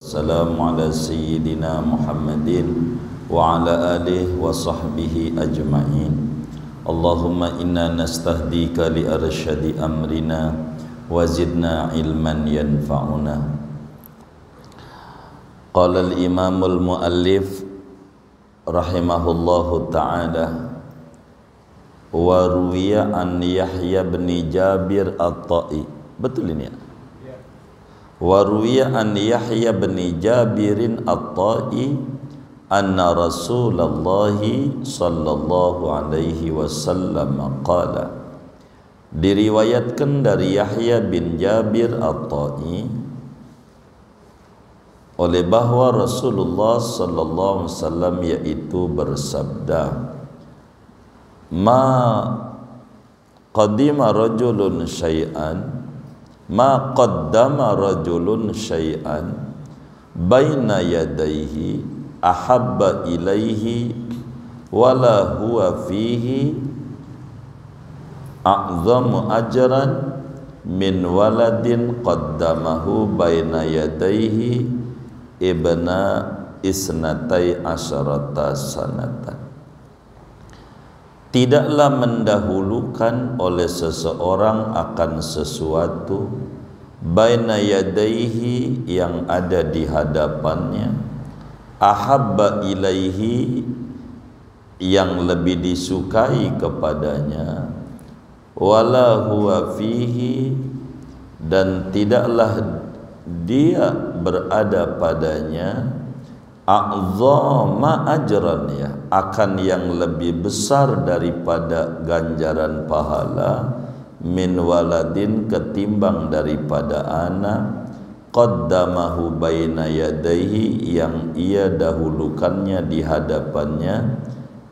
Assalamu ala sayyidina Muhammadin wa ala alihi wa sahbihi ajma'in. Allahumma inna nastahdika li arsyadi amrina wa zidna ilman yanfa'una. Qala al-imamul muallif rahimahullahu ta'ala wa ruwiya an Yahya bin Jabir at-Ta'i. Betul ini ya? Wa ruwiya an Yahya bin Jabirin at-Ta'i anna Rasulullah sallallahu alaihi wasallam qala. Diriwayatkan dari Yahya bin Jabir at-Ta'i oleh bahwa Rasulullah sallallahu alaihi wasallam yaitu bersabda, ma qadima rajulun syai'an ma qaddama rajulun syai'an baina yadayhi ahabba ilaihi wala huwa fihi a'zamu ajran min waladin qaddamahu baina yadayhi ibna isnatai asyarata sanatan. Tidaklah mendahulukan oleh seseorang akan sesuatu baina yadaihi yang ada di hadapannya, ahabba ilaihi yang lebih disukai kepadanya, wala huwa fihi dan tidaklah dia berada padanya, a'zama ajran ya, akan yang lebih besar daripada ganjaran pahala, min waladin ketimbang daripada anak, qaddamahu baina yadaihi yang ia dahulukannya di hadapannya,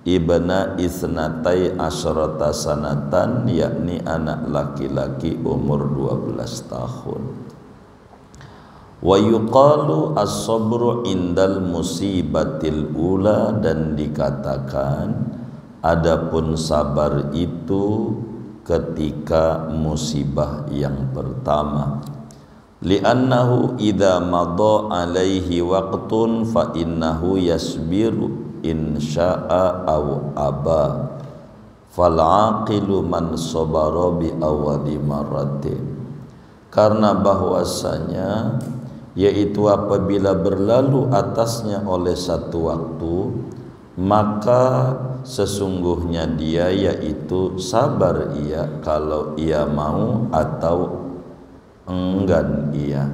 ibna isnatai asyrata sanatan yakni anak laki-laki umur 12 tahun. Wa yuqalu as-sabru indal musibatil ula, dan dikatakan adapun sabar itu ketika musibah yang pertama, li'annahu idza madha alaihi waqtun fa innahu yasbiru in syaa aw aba fal aqilu man sabara bi awwali marratin, karena bahwasanya yaitu apabila berlalu atasnya oleh satu waktu, maka sesungguhnya dia yaitu sabar ia kalau ia mau atau enggan ia.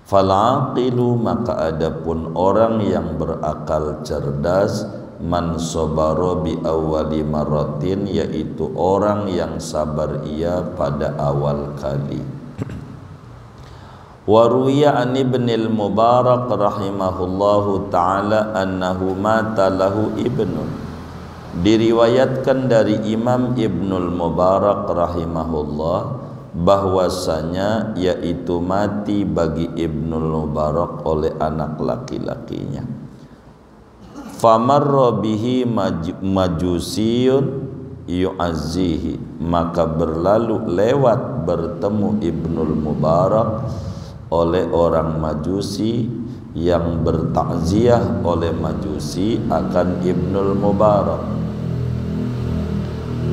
Fal aqilu, maka adapun orang yang berakal cerdas, man sabara bi awwali marratin, yaitu orang yang sabar ia pada awal kali. Wa ruwiya an Ibnul Mubarak rahimahullahu ta'ala annahu mata lahu ibnun. Diriwayatkan dari Imam Ibnul Mubarak rahimahullah bahwasanya yaitu mati bagi Ibnul Mubarak oleh anak laki-lakinya. Famarra bihi majusiyun yu'azzihi, maka berlalu lewat bertemu Ibnul Mubarak oleh orang Majusi yang bertakziah oleh Majusi akan Ibnul Mubarak.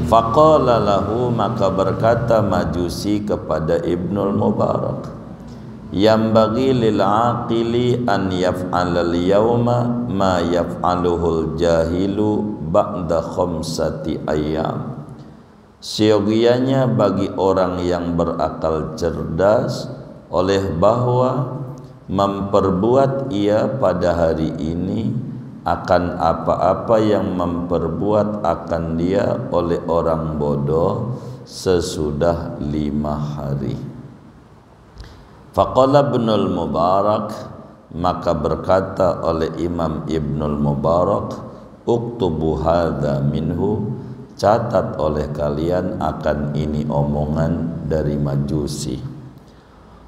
Faqala lahu, maka berkata Majusi kepada Ibnul Mubarak, yambaghi lil aqili an yaf'alal yawma ma yaf'aluhul jahilu ba'da khamsati ayyam. Seyogianya bagi orang yang berakal cerdas oleh bahwa memperbuat ia pada hari ini akan apa-apa yang memperbuat akan dia oleh orang bodoh sesudah 5 hari. Faqala Ibnul Mubarak, maka berkata oleh Imam Ibnul Mubarak, uktubu hadza minhu, catat oleh kalian akan ini omongan dari Majusi.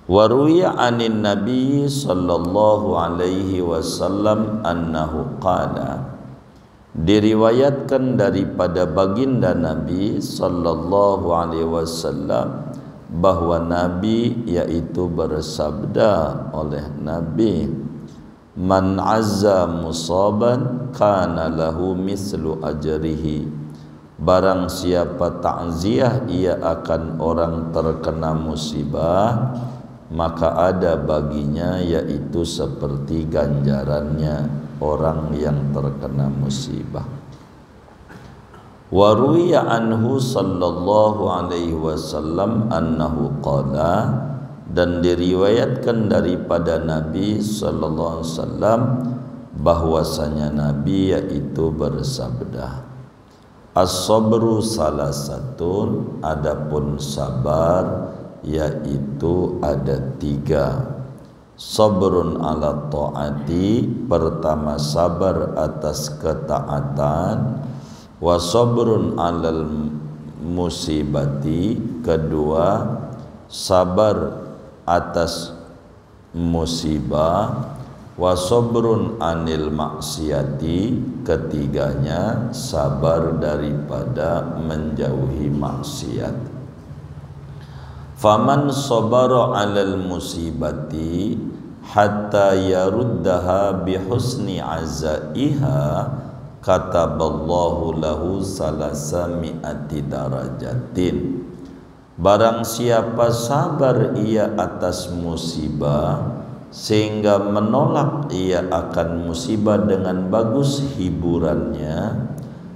Wa ruwiya anin Nabi sallallahu alaihi wasallam annahu qala, diriwayatkan daripada baginda Nabi sallallahu alaihi wasallam bahwa Nabi yaitu bersabda oleh Nabi, man azza musaban kana lahu mislu ajrihi, barang siapa takziah ia akan orang terkena musibah, maka ada baginya yaitu seperti ganjarannya orang yang terkena musibah. Wa ruwiya anhu sallallahu alaihi wasallam annahu qala, dan diriwayatkan daripada Nabi sallallahu alaihi wasallam bahwasanya Nabi yaitu bersabda, as-sabru salasatun, adapun sabar yaitu ada 3. Sabrun ala ta'ati, pertama sabar atas ketaatan, wa sabrun alal musibati, kedua sabar atas musibah, wa sabrun anil maksiati, ketiganya sabar daripada menjauhi maksiat. Faman sabara alal musibati hatta yaruddaha bihusni azaiha kataballahu lahu salasami'ati darajatin, barang siapa sabar ia atas musibah sehingga menolak ia akan musibah dengan bagus hiburannya,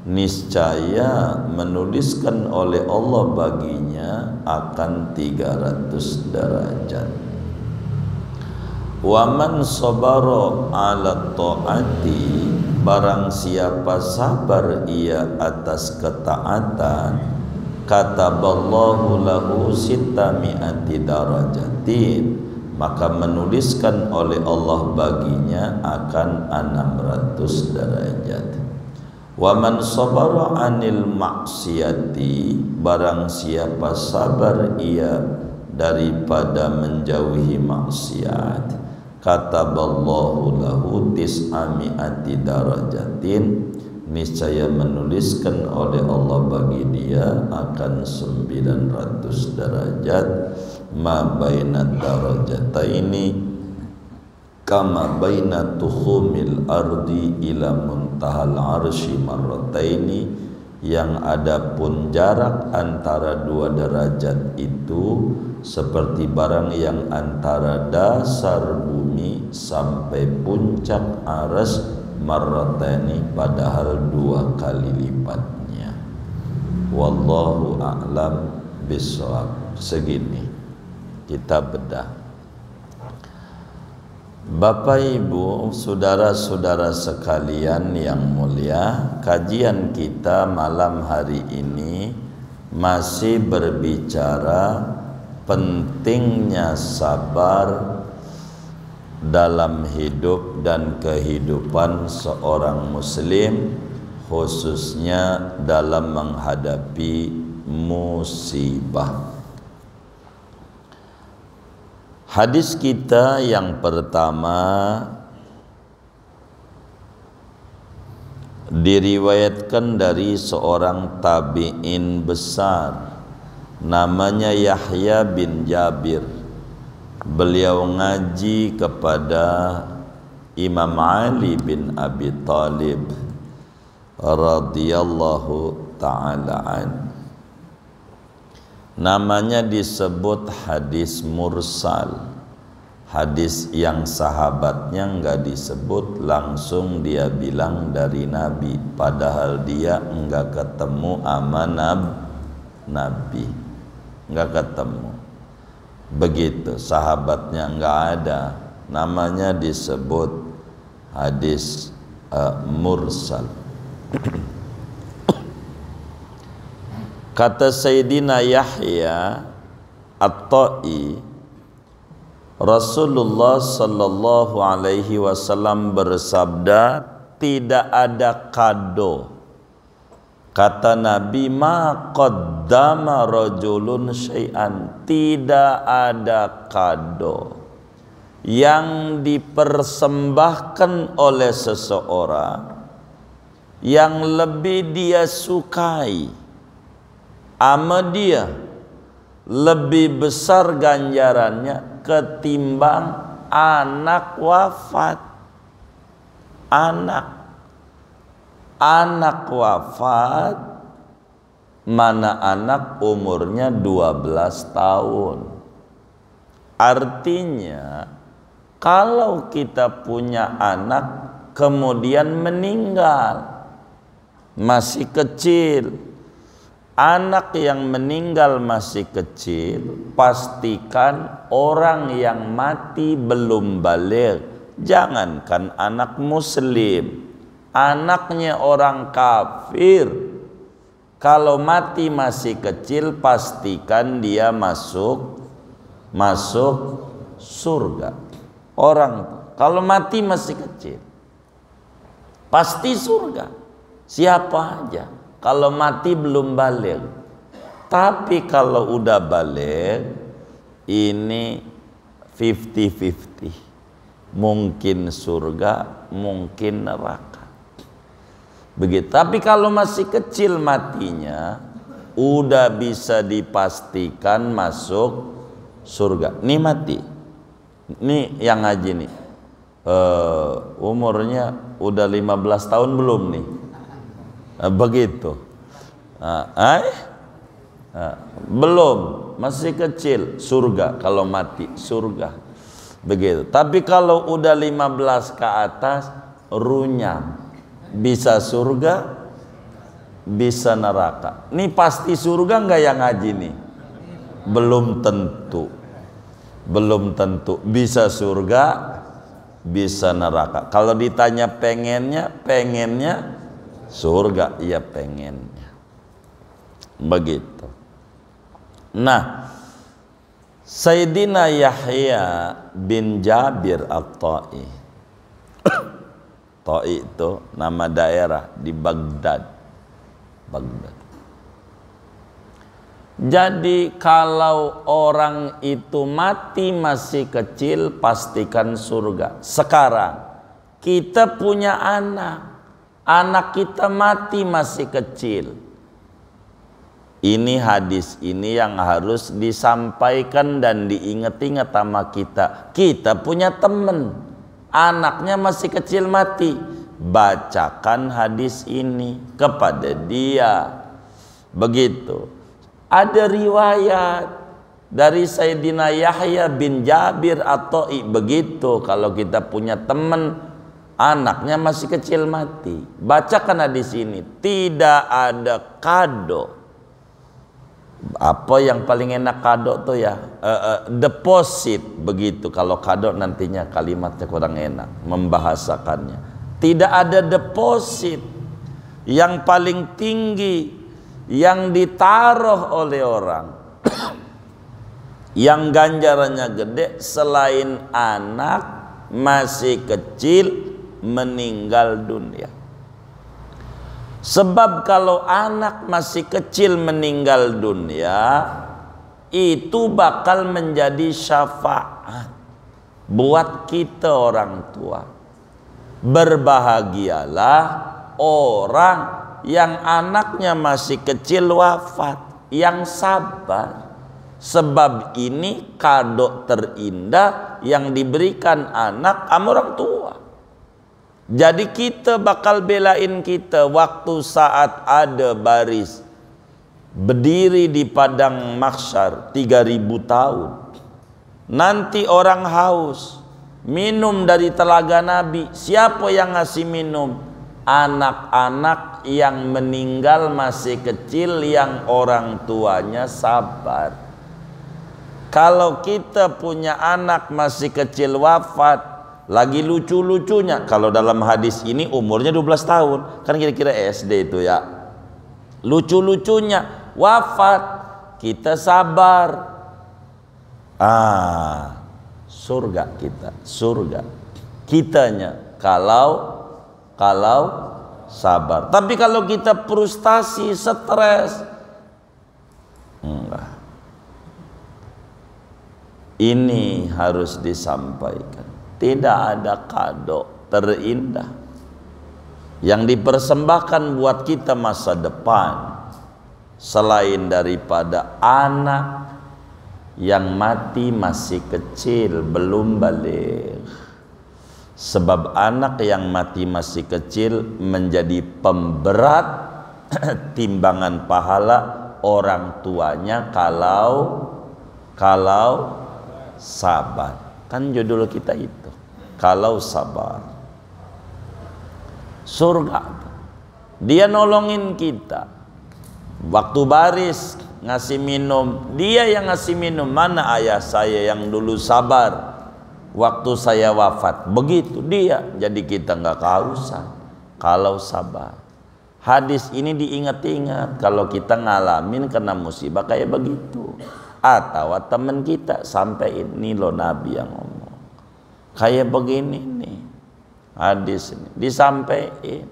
niscaya menuliskan oleh Allah baginya akan 300 derajat. Wa man sabara ala ta'ati, barang siapa sabar ia atas ketaatan, kataballahu lahu sittami'ati darajatin, maka menuliskan oleh Allah baginya akan 600 derajat. Wa man sabara anil maksiati, barang siapa sabar ia daripada menjauhi maksiat, kataballahu lahu tis'ami'ati darajatin, niscaya menuliskan oleh Allah bagi dia akan 900 derajat, ma baina darajataini kama baina tukhumil ardi ila muntahal arsy marrataini, yang adapun jarak antara 2 derajat itu seperti barang yang antara dasar bumi sampai puncak aras marrataini, padahal 2 kali lipatnya. Wallahu a'lam bishawab. Segini kita bedah. Bapak Ibu, saudara-saudara sekalian yang mulia, kajian kita malam hari ini masih berbicara pentingnya sabar dalam hidup dan kehidupan seorang muslim, khususnya dalam menghadapi musibah. Hadis kita yang pertama diriwayatkan dari seorang tabi'in besar, namanya Yahya bin Jabir. Beliau ngaji kepada Imam Ali bin Abi Thalib radhiyallahu ta'ala an. Namanya disebut hadis mursal, hadis yang sahabatnya enggak disebut langsung, dia bilang dari Nabi, padahal dia enggak ketemu sama Nabi, enggak ketemu. Begitu, sahabatnya enggak ada, namanya disebut hadis mursal. Kata Sayyidina Yahya At-Ta'i, Rasulullah sallallahu alaihi wasallam bersabda, tidak ada kado. Kata Nabi, ma qaddama rajulun syai'an, tidak ada kado yang dipersembahkan oleh seseorang yang lebih dia sukai ama dia, lebih besar ganjarannya ketimbang anak wafat. Anak wafat, mana anak umurnya 12 tahun. Artinya kalau kita punya anak kemudian meninggal masih kecil, anak yang meninggal masih kecil, pastikan orang yang mati belum baligh. Jangankan anak muslim, anaknya orang kafir, kalau mati masih kecil pastikan dia masuk surga. Orang kalau mati masih kecil pasti surga, siapa aja kalau mati belum baligh. Tapi kalau udah baligh ini 50-50, mungkin surga mungkin neraka begitu. Tapi kalau masih kecil matinya udah bisa dipastikan masuk surga. Nih mati, nih yang ngaji nih umurnya udah 15 tahun belum nih? Begitu. Belum, masih kecil, surga. Kalau mati surga begitu. Tapi kalau udah 15 ke atas runyam, bisa surga bisa neraka. Nih pasti surga enggak yang ngaji nih? Belum tentu, belum tentu. Bisa surga bisa neraka. Kalau ditanya pengennya surga, iya pengennya begitu. Nah, Sayyidina Yahya bin Jabir At-Ta'i, Ta'i itu nama daerah di Baghdad. Jadi kalau orang itu mati masih kecil pastikan surga. Sekarang kita punya anak kita mati masih kecil. Ini hadis ini yang harus disampaikan dan diingat-ingat sama kita. Kita punya teman, anaknya masih kecil mati. Bacakan hadis ini kepada dia. Begitu. Ada riwayat dari Sayyidina Yahya bin Jabir At-Ta'i begitu. Kalau kita punya teman anaknya masih kecil mati, bacakan hadis ini. Tidak ada kado. Apa yang paling enak kado tuh ya? Deposit begitu. Kalau kado nantinya kalimatnya kurang enak membahasakannya. Tidak ada deposit yang paling tinggi yang ditaruh oleh orang yang ganjarannya gede selain anak masih kecil meninggal dunia. Sebab kalau anak masih kecil meninggal dunia itu bakal menjadi syafaat buat kita orang tua. Berbahagialah orang yang anaknya masih kecil wafat, yang sabar. Sebab ini kado terindah yang diberikan anak sama orang tua. Jadi kita bakal belain kita waktu saat ada baris berdiri di padang mahsyar 3000 tahun. Nanti orang haus minum dari telaga Nabi. Siapa yang ngasih minum? Anak-anak yang meninggal masih kecil yang orang tuanya sabar. Kalau kita punya anak masih kecil wafat, lagi lucu-lucunya, kalau dalam hadis ini umurnya 12 tahun, kan kira-kira SD itu ya. Lucu-lucunya wafat, kita sabar. Surga kita, surga. Kitanya kalau sabar. Tapi kalau kita frustasi, stres, enggak. Ini harus disampaikan. Tidak ada kado terindah yang dipersembahkan buat kita masa depan selain daripada anak Yang mati masih kecil, belum balik. Sebab anak yang mati masih kecil menjadi pemberat timbangan pahala orang tuanya kalau sabar. Kan judul kita itu, kalau sabar. Surga, dia nolongin kita. Waktu baris ngasih minum, dia yang ngasih minum. Mana ayah saya yang dulu sabar waktu saya wafat? Begitu dia. Jadi kita nggak kehausan kalau sabar. Hadis ini diingat-ingat kalau kita ngalamin kena musibah kayak begitu, atau teman kita sampai ini loh Nabi yang ngomong kayak begini nih, hadis ini disampaikan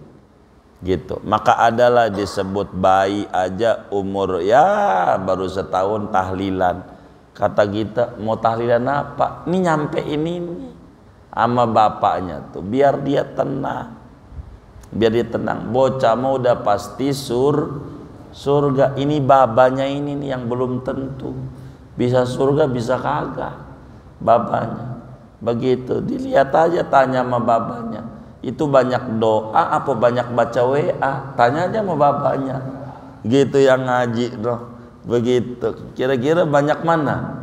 gitu. Maka adalah disebut bayi aja umur ya baru setahun tahlilan. Kata kita, mau tahlilan apa? Ini nyampe ini sama bapaknya tuh, biar dia tenang, biar dia tenang. Bocah mau udah pasti surga. Ini babanya ini nih yang belum tentu bisa surga bisa kagak. Babanya begitu, dilihat aja, tanya sama babanya. Itu banyak doa apa banyak baca WA? Tanya aja sama bapaknya. Gitu yang ngaji doh. Begitu. Kira-kira banyak mana?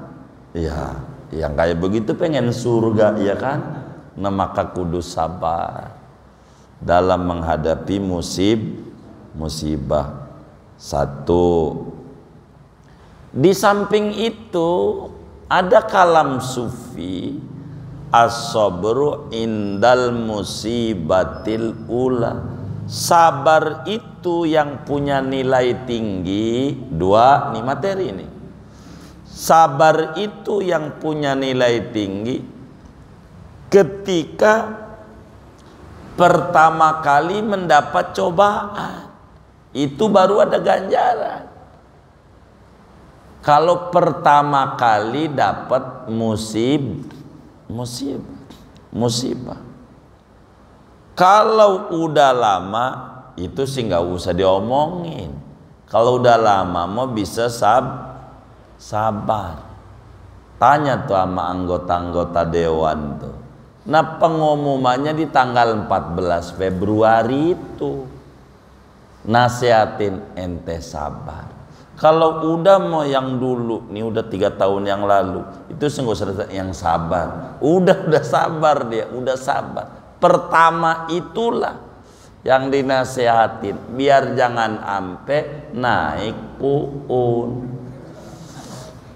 Ya, yang kayak begitu pengen surga, ya kan? Nah, maka kudu sabar dalam menghadapi musibah. Satu. Di samping itu ada kalam sufi, as-sabru indal musibatil ula. Sabar itu yang punya nilai tinggi. Dua, nih materi ini. Sabar itu yang punya nilai tinggi ketika pertama kali mendapat cobaan. Itu baru ada ganjaran. Kalau pertama kali dapat musibah. Kalau udah lama itu sih nggak usah diomongin. Kalau udah lama mau bisa sabar. Tanya tuh sama anggota-anggota dewan tuh. Nah, pengumumannya di tanggal 14 Februari itu. Nasihatin ente sabar. Kalau udah mau yang dulu, nih udah 3 tahun yang lalu, itu sungguh yang sabar. Udah sabar dia, udah sabar. Pertama itulah yang dinasehatin, biar jangan ampe naik puun.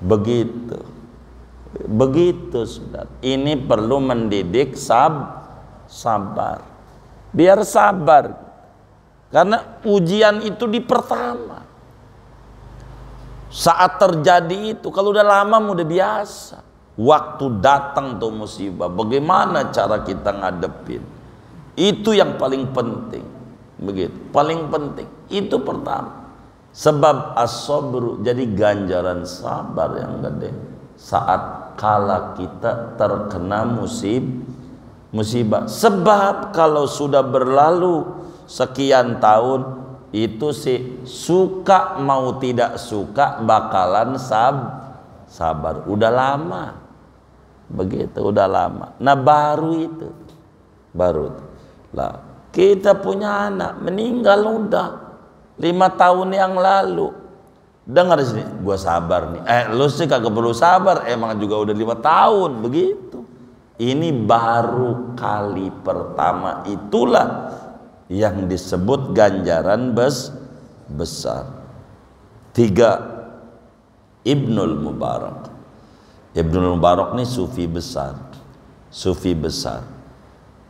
Begitu sudah. Ini perlu mendidik sabar. Biar sabar. Karena ujian itu di pertama. Saat terjadi itu, kalau udah lama udah biasa. Waktu datang tuh musibah, bagaimana cara kita ngadepin? Itu yang paling penting. Begitu, paling penting. Itu pertama. Sebab as-sabru, jadi ganjaran sabar yang gede. Saat kala kita terkena musibah. Sebab kalau sudah berlalu sekian tahun, itu sih suka mau tidak suka bakalan sabar. Udah lama. Begitu, udah lama. Nah, baru lah kita punya anak meninggal udah 5 tahun yang lalu. Dengar di sini, gua sabar nih. Lu sih kagak perlu sabar, emang juga udah 5 tahun begitu. Ini baru kali pertama, itulah yang disebut ganjaran besar. 3, Ibnul Mubarak. Ibnul Mubarak ini sufi besar.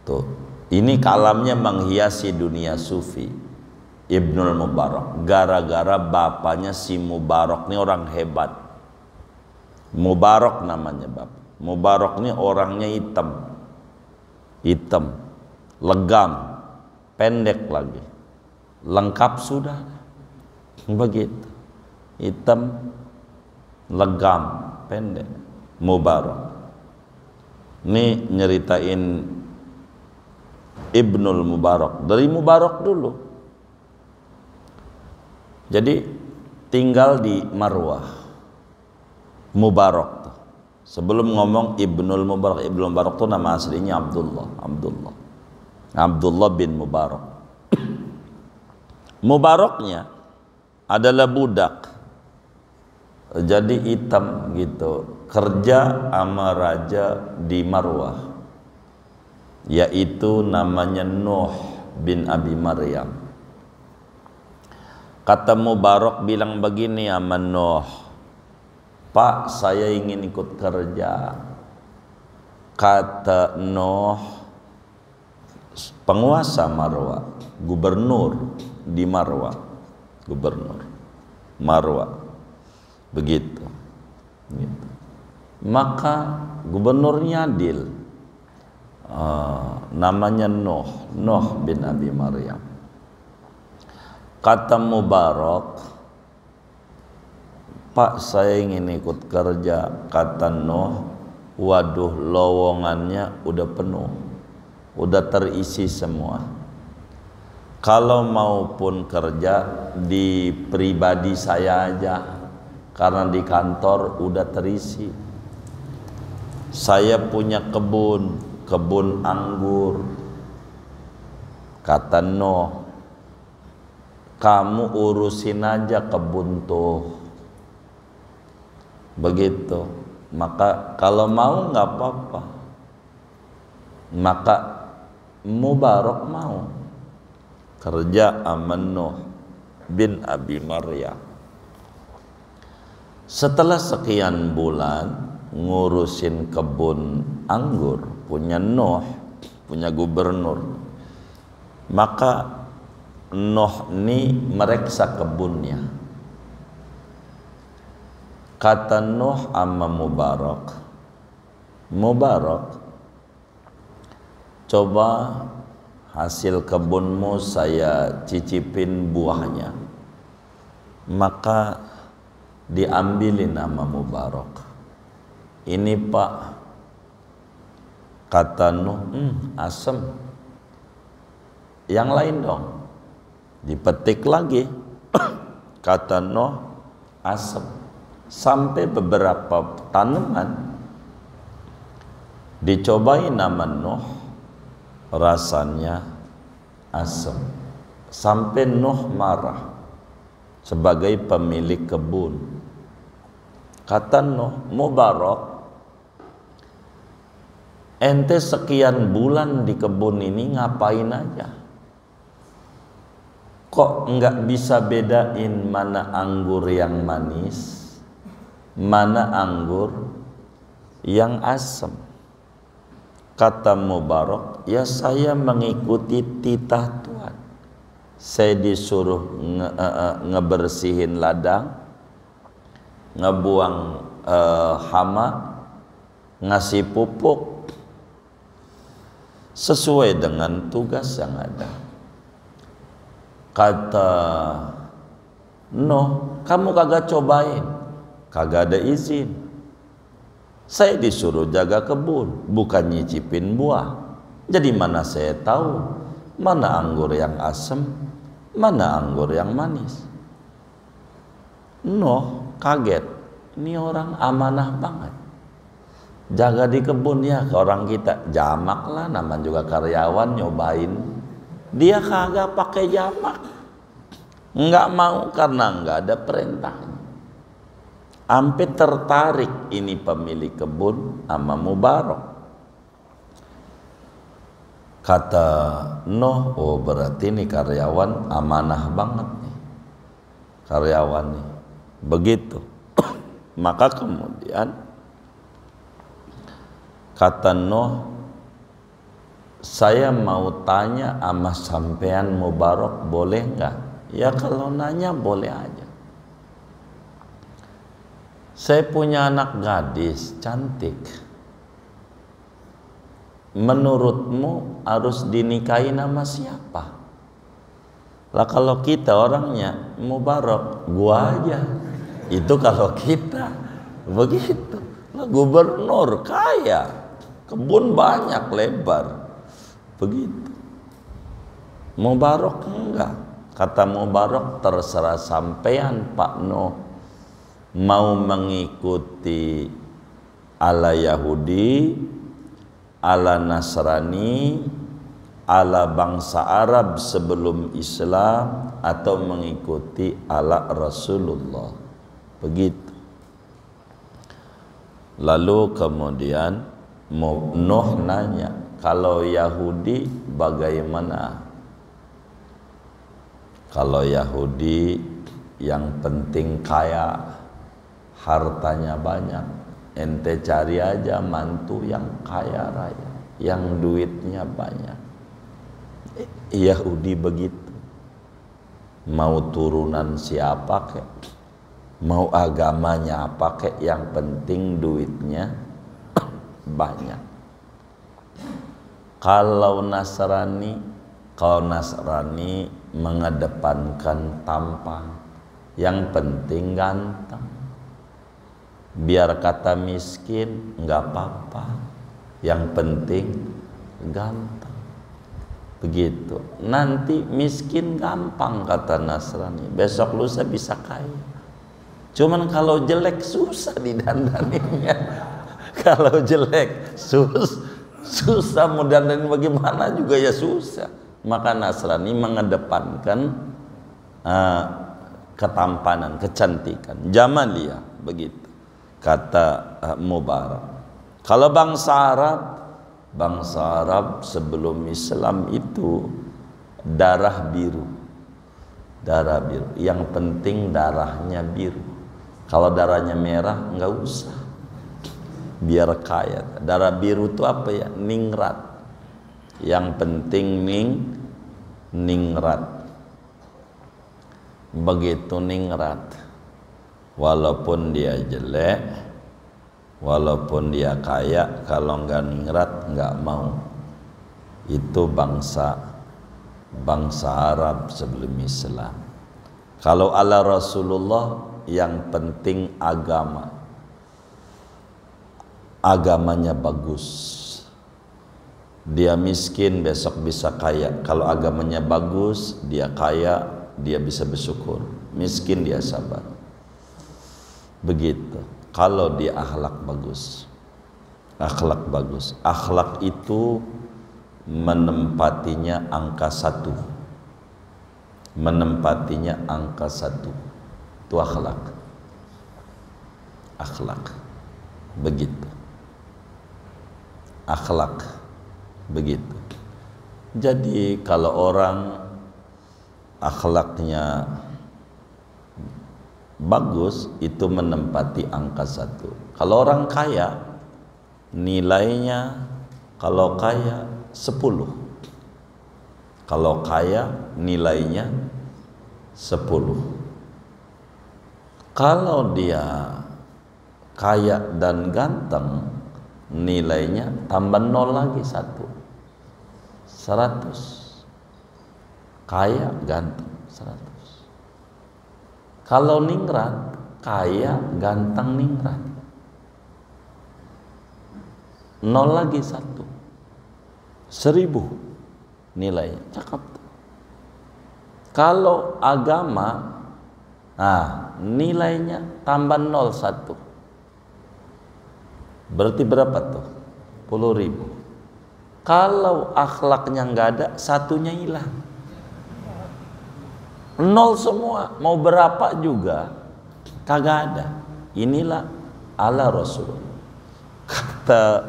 Tuh, ini kalamnya menghiasi dunia sufi. Ibnul Mubarak, gara-gara bapaknya si Mubarak ini orang hebat. Mubarak namanya bapak. Mubarak ini orangnya hitam, legam, pendek lagi, lengkap sudah. Begitu, hitam, legam, pendek. Mubarak ini nyeritain Ibnul Mubarak, dari Mubarak dulu. Jadi tinggal di Marwah. Mubarak tuh. Sebelum ngomong Ibnul Mubarak, Ibnul Mubarak tuh nama aslinya Abdullah bin Mubarak. Mubaraknya adalah budak, jadi hitam gitu, kerja sama raja di Marwah, yaitu namanya Nuh bin Abi Maryam. Kata Mubarak bilang begini sama Nuh, Pak, saya ingin ikut kerja. Kata Nuh, penguasa Marwah, gubernur di Marwah, gubernur Marwah, begitu. Gitu. Maka gubernurnya adil, namanya Nuh bin Abi Maryam. Kata Mubarak, Pak, saya ingin ikut kerja. Kata Nuh, waduh, lowongannya udah penuh, udah terisi semua. Kalau maupun kerja di pribadi saya aja, karena di kantor udah terisi. Saya punya kebun anggur. Kata Nuh, kamu urusin aja kebun tuh. Begitu. Maka kalau mau nggak apa-apa. Maka Mubarak mau kerja sama Nuh bin Abi Maryam. Setelah sekian bulan ngurusin kebun anggur punya Nuh, punya gubernur, maka Nuh ini mereksa kebunnya. Kata Nuh sama Mubarak, coba hasil kebunmu saya cicipin buahnya. Maka diambilin sama Mubarak. Ini Pak, kata Nuh, asem. Yang lain dong. Dipetik lagi. Kata Nuh, asem. Sampai beberapa tanaman dicobain nama Nuh, rasanya asam. Sampai Nuh marah sebagai pemilik kebun. Kata Nuh, Mubarak, ente sekian bulan di kebun ini ngapain aja? Kok enggak bisa bedain mana anggur yang manis, mana anggur yang asam? Kata Mubarak, ya saya mengikuti titah Tuhan. Saya disuruh ngebersihin ladang, ngebuang hama, ngasih pupuk, sesuai dengan tugas yang ada. Kata Nuh, kamu kagak cobain, kagak ada izin. Saya disuruh jaga kebun, bukan nyicipin buah. Jadi mana saya tahu mana anggur yang asam, mana anggur yang manis? Nuh kaget, ini orang amanah banget. Jaga di kebun ya, ke orang kita jamak lah, namanya juga karyawan nyobain. Dia kagak pakai jamak, nggak mau karena nggak ada perintahnya. Sampai tertarik ini pemilik kebun sama Mubarak. Kata Nuh, oh berarti ini karyawan amanah banget nih, karyawan nih. Begitu. Maka kemudian kata Nuh, saya mau tanya sama sampean Mubarak, boleh nggak? Ya kalau nanya boleh aja. Saya punya anak gadis cantik. Menurutmu harus dinikahi sama siapa? Lah kalau kita orangnya Mubarak, gua aja. Itu kalau kita begitu. Lah gubernur kaya, kebun banyak lebar. Begitu. Mubarak enggak. Kata Mubarak, terserah sampean Pak Nuh. mau mengikuti ala Yahudi, ala Nasrani, ala bangsa Arab sebelum Islam, atau mengikuti ala Rasulullah. Begitu. Lalu kemudian Nuh nanya, kalau Yahudi bagaimana? Kalau Yahudi yang penting kaya, hartanya banyak, ente cari aja mantu yang kaya raya, yang duitnya banyak. Yahudi begitu. Mau turunan siapa kek, mau agamanya apa kek, yang penting duitnya banyak. Kalau Nasrani mengedepankan tampang, yang penting ganteng. Biar kata miskin nggak apa-apa, yang penting ganteng. Begitu. Nanti miskin gampang kata Nasrani, besok lusa bisa kaya. Cuman kalau jelek susah didandaninnya. Kalau jelek susah mau dandanin bagaimana juga ya susah. Maka Nasrani mengedepankan ketampanan, kecantikan, jamaliyah, begitu kata Mubarak. Kalau bangsa Arab sebelum Islam itu darah biru, yang penting darahnya biru. Kalau darahnya merah nggak usah, biar kaya. Darah biru itu apa ya? Ningrat. Yang penting ningrat. Begitu ningrat, walaupun dia jelek, walaupun dia kaya, kalau nggak ningrat nggak mau. Itu bangsa Arab sebelum Islam. Kalau ala Rasulullah, yang penting agamanya bagus. Dia miskin besok bisa kaya. Kalau agamanya bagus, dia kaya, dia bisa bersyukur. Miskin dia sabar. Begitu. Kalau dia akhlak bagus, akhlak itu menempatinya angka 1. Itu akhlak. Begitu. Begitu. Jadi kalau orang akhlaknya bagus, itu menempati angka 1. Kalau orang kaya, nilainya kalau kaya 10. Kalau kaya nilainya 10. Kalau dia kaya dan ganteng, nilainya tambah 0 lagi 1. 100. Kaya ganteng 100. Kalau ningrat, kaya ganteng ningrat, 0 lagi 1. 1000 nilainya. Cakep. Kalau agama, nilainya tambah 0 1. Berarti berapa tuh? 10.000. Kalau akhlaknya nggak ada, 1-nya hilang. 0 semua, mau berapa juga kagak ada. Inilah ala Rasul. Kata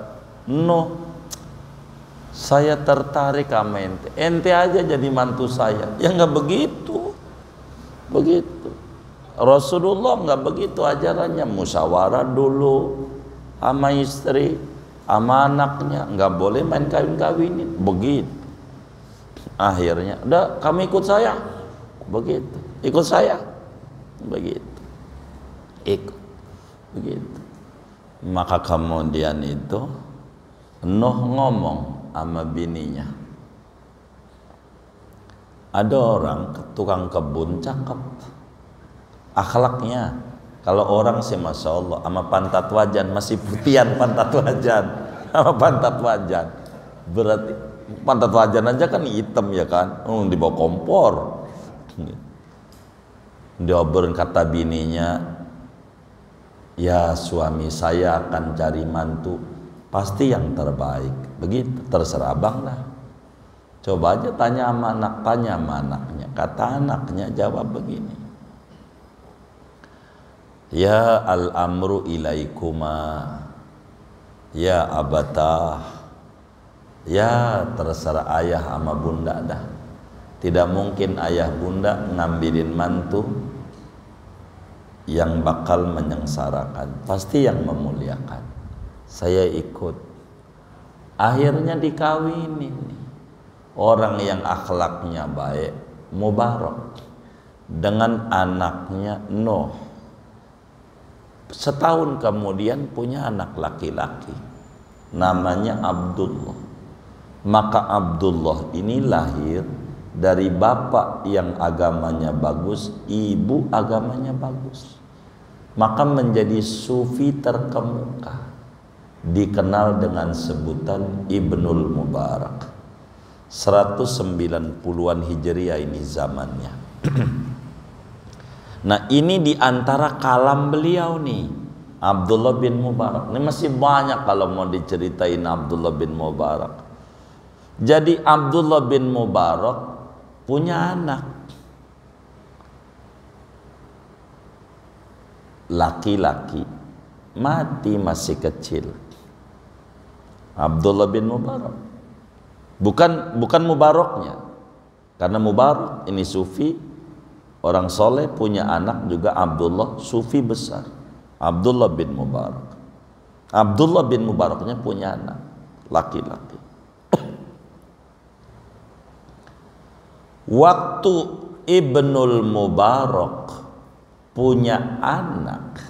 Nuh, saya tertarik sama ente aja jadi mantu saya. Ya nggak begitu. Rasulullah nggak begitu ajarannya. Musyawarah dulu sama istri, sama anaknya, nggak boleh main kawin-kawinin. Begitu. Akhirnya, udah kamu ikut saya. Begitu. Ikut saya. Begitu. Ikut. Begitu. Maka kemudian itu Nuh ngomong sama bininya. Ada orang tukang kebun cakep, akhlaknya. Kalau orang sih masya Allah, sama pantat wajan masih putihan pantat wajan, sama pantat wajan. Berarti pantat wajan aja kan hitam ya kan, di bawah kompor. Diobrolin kata bininya, Ya suami saya akan cari mantu pasti yang terbaik. Begitu, terserah abang lah. Coba aja tanya sama anaknya. Kata anaknya jawab begini. Ya al-amru ilaikuma. Ya abatah. Ya terserah ayah sama bunda dah. Tidak mungkin ayah bunda ngambilin mantu yang bakal menyengsarakan. Pasti yang memuliakan. Saya ikut. Akhirnya dikawinin. Orang yang akhlaknya baik, Mubarak, dengan anaknya Nuh. Setahun kemudian punya anak laki-laki, namanya Abdullah. Maka Abdullah ini lahir dari bapak yang agamanya bagus, ibu agamanya bagus. Maka menjadi sufi terkemuka, dikenal dengan sebutan Ibnul Mubarak. 190-an Hijriah ini zamannya. Nah ini diantara kalam beliau nih, Abdullah bin Mubarak. Ini masih banyak kalau mau diceritain Abdullah bin Mubarak. Jadi Abdullah bin Mubarak punya anak laki-laki, mati masih kecil. Abdullah bin Mubarak. Bukan Mubaraknya, karena Mubarak ini sufi, orang soleh, punya anak juga Abdullah, sufi besar, Abdullah bin Mubarak. Abdullah bin Mubaraknya punya anak laki-laki. Waktu Ibnul Mubarak punya anak,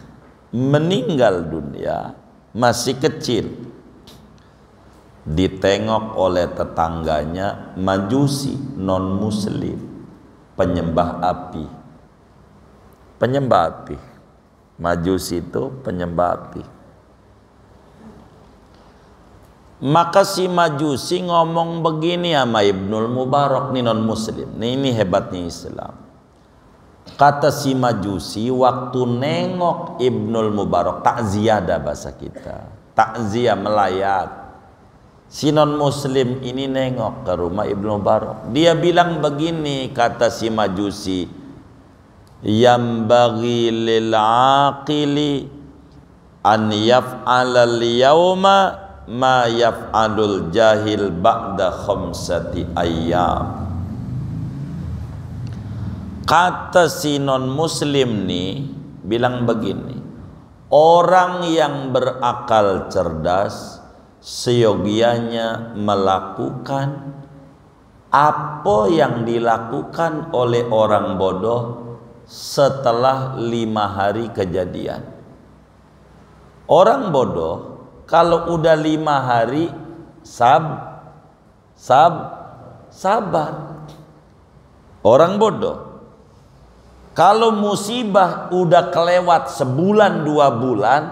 meninggal dunia masih kecil, ditengok oleh tetangganya Majusi non muslim, penyembah api. Majusi itu penyembah api. Maka si Majusi ngomong begini sama Ibnul Mubarak, nih non muslim. Ini hebatnya Islam. Kata si Majusi waktu nengok Ibnul Mubarak, takziah dah bahasa kita, takziah melayat. Si non muslim ini nengok ke rumah Ibnu Mubarak. Dia bilang begini, kata si Majusi, yambaghi lil aqili an yaf'alal yawma ma yaf'alul jahil ba'da khamsati ayyam. Kata si non muslim nih bilang begini, orang yang berakal cerdas seyogianya melakukan apa yang dilakukan oleh orang bodoh setelah 5 hari kejadian. Orang bodoh kalau udah 5 hari sabar. Orang bodoh kalau musibah udah kelewat sebulan 2 bulan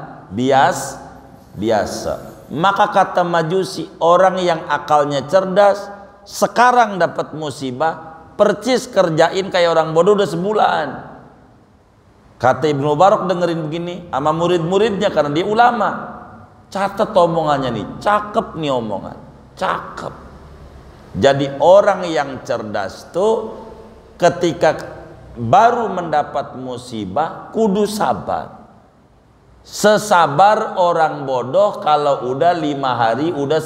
biasa. Maka kata Majusi, orang yang akalnya cerdas sekarang dapat musibah, percis kerjain kayak orang bodoh udah sebulan. Kata Ibnu Mubarak dengerin begini sama murid-muridnya karena dia ulama. Catat omongannya nih, cakep nih omongan, cakep. Jadi orang yang cerdas tuh ketika baru mendapat musibah kudu sabar. Sesabar orang bodoh kalau udah 5 hari, udah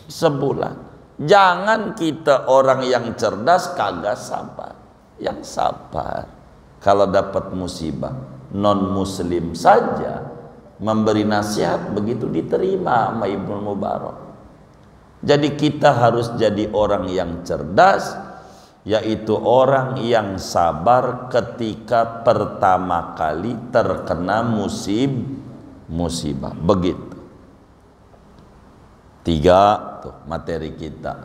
sebulan. Jangan kita orang yang cerdas kagak sabar. Yang sabar kalau dapat musibah. Non muslim saja memberi nasihat begitu diterima sama Ibnu Mubarak. Jadi kita harus jadi orang yang cerdas, yaitu orang yang sabar ketika pertama kali terkena musibah. Begitu. 3 tuh materi kita.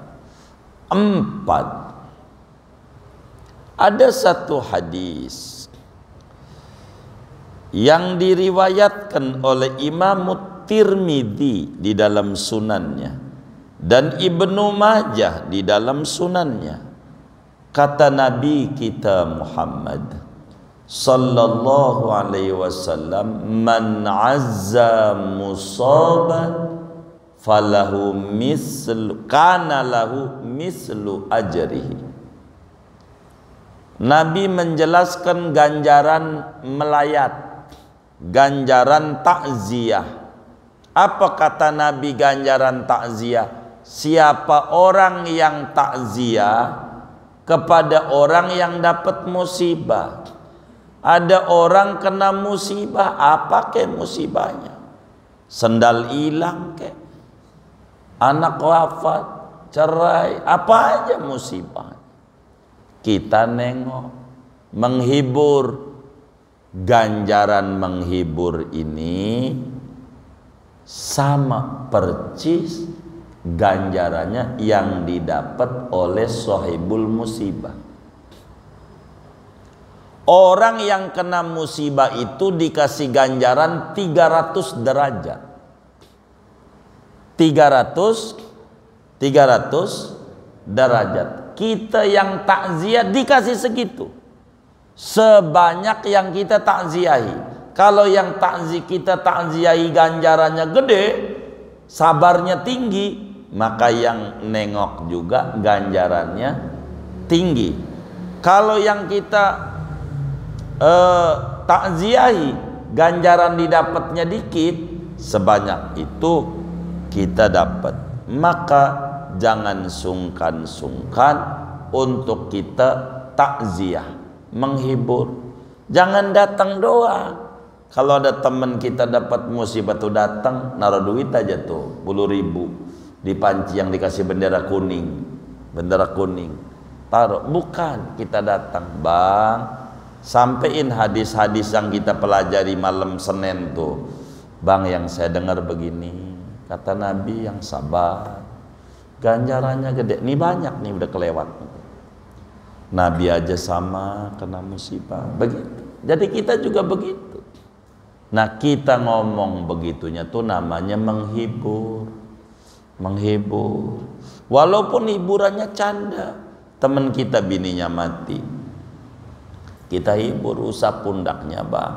4, ada satu hadis yang diriwayatkan oleh Imam Tirmidzi di dalam sunannya dan Ibnu Majah di dalam sunannya. Kata Nabi kita Muhammad sallallahu alaihi wasallam, man azza musaban falahu mislu kana lahu mislu ajrihi. Nabi menjelaskan ganjaran melayat, ganjaran takziah. Apa kata Nabi ganjaran takziah? Siapa orang yang takziah kepada orang yang dapat musibah. Ada orang kena musibah, apa ke musibahnya? Sendal hilang ke, anak wafat, cerai, apa aja musibah. Kita nengok, menghibur. Ganjaran menghibur ini sama percis ganjarannya yang didapat oleh sahibul musibah. Orang yang kena musibah itu dikasih ganjaran 300 derajat. 300 derajat. Kita yang takziah dikasih segitu, sebanyak yang kita takziahi. Kalau yang kita takziahi ganjarannya gede, sabarnya tinggi, maka yang nengok juga ganjarannya tinggi. Kalau yang kita takziahi ganjaran didapatnya dikit, sebanyak itu kita dapat. Maka jangan sungkan-sungkan untuk kita takziah, menghibur. Jangan datang doang. Kalau ada teman kita dapat musibah tuh datang, naruh duit aja tuh 10.000 di panci yang dikasih bendera kuning, taruh. Bukan, kita datang, bang, sampein hadis-hadis yang kita pelajari malam Senin tuh. Bang, yang saya dengar begini, kata Nabi yang sabar ganjarannya gede. Nih banyak nih udah kelewat. Nabi aja sama kena musibah begitu. Jadi kita juga begitu. Nah, kita ngomong begitunya tuh namanya menghibur. Walaupun hiburannya canda. Temen kita bininya mati, kita hibur, usap pundaknya, bang.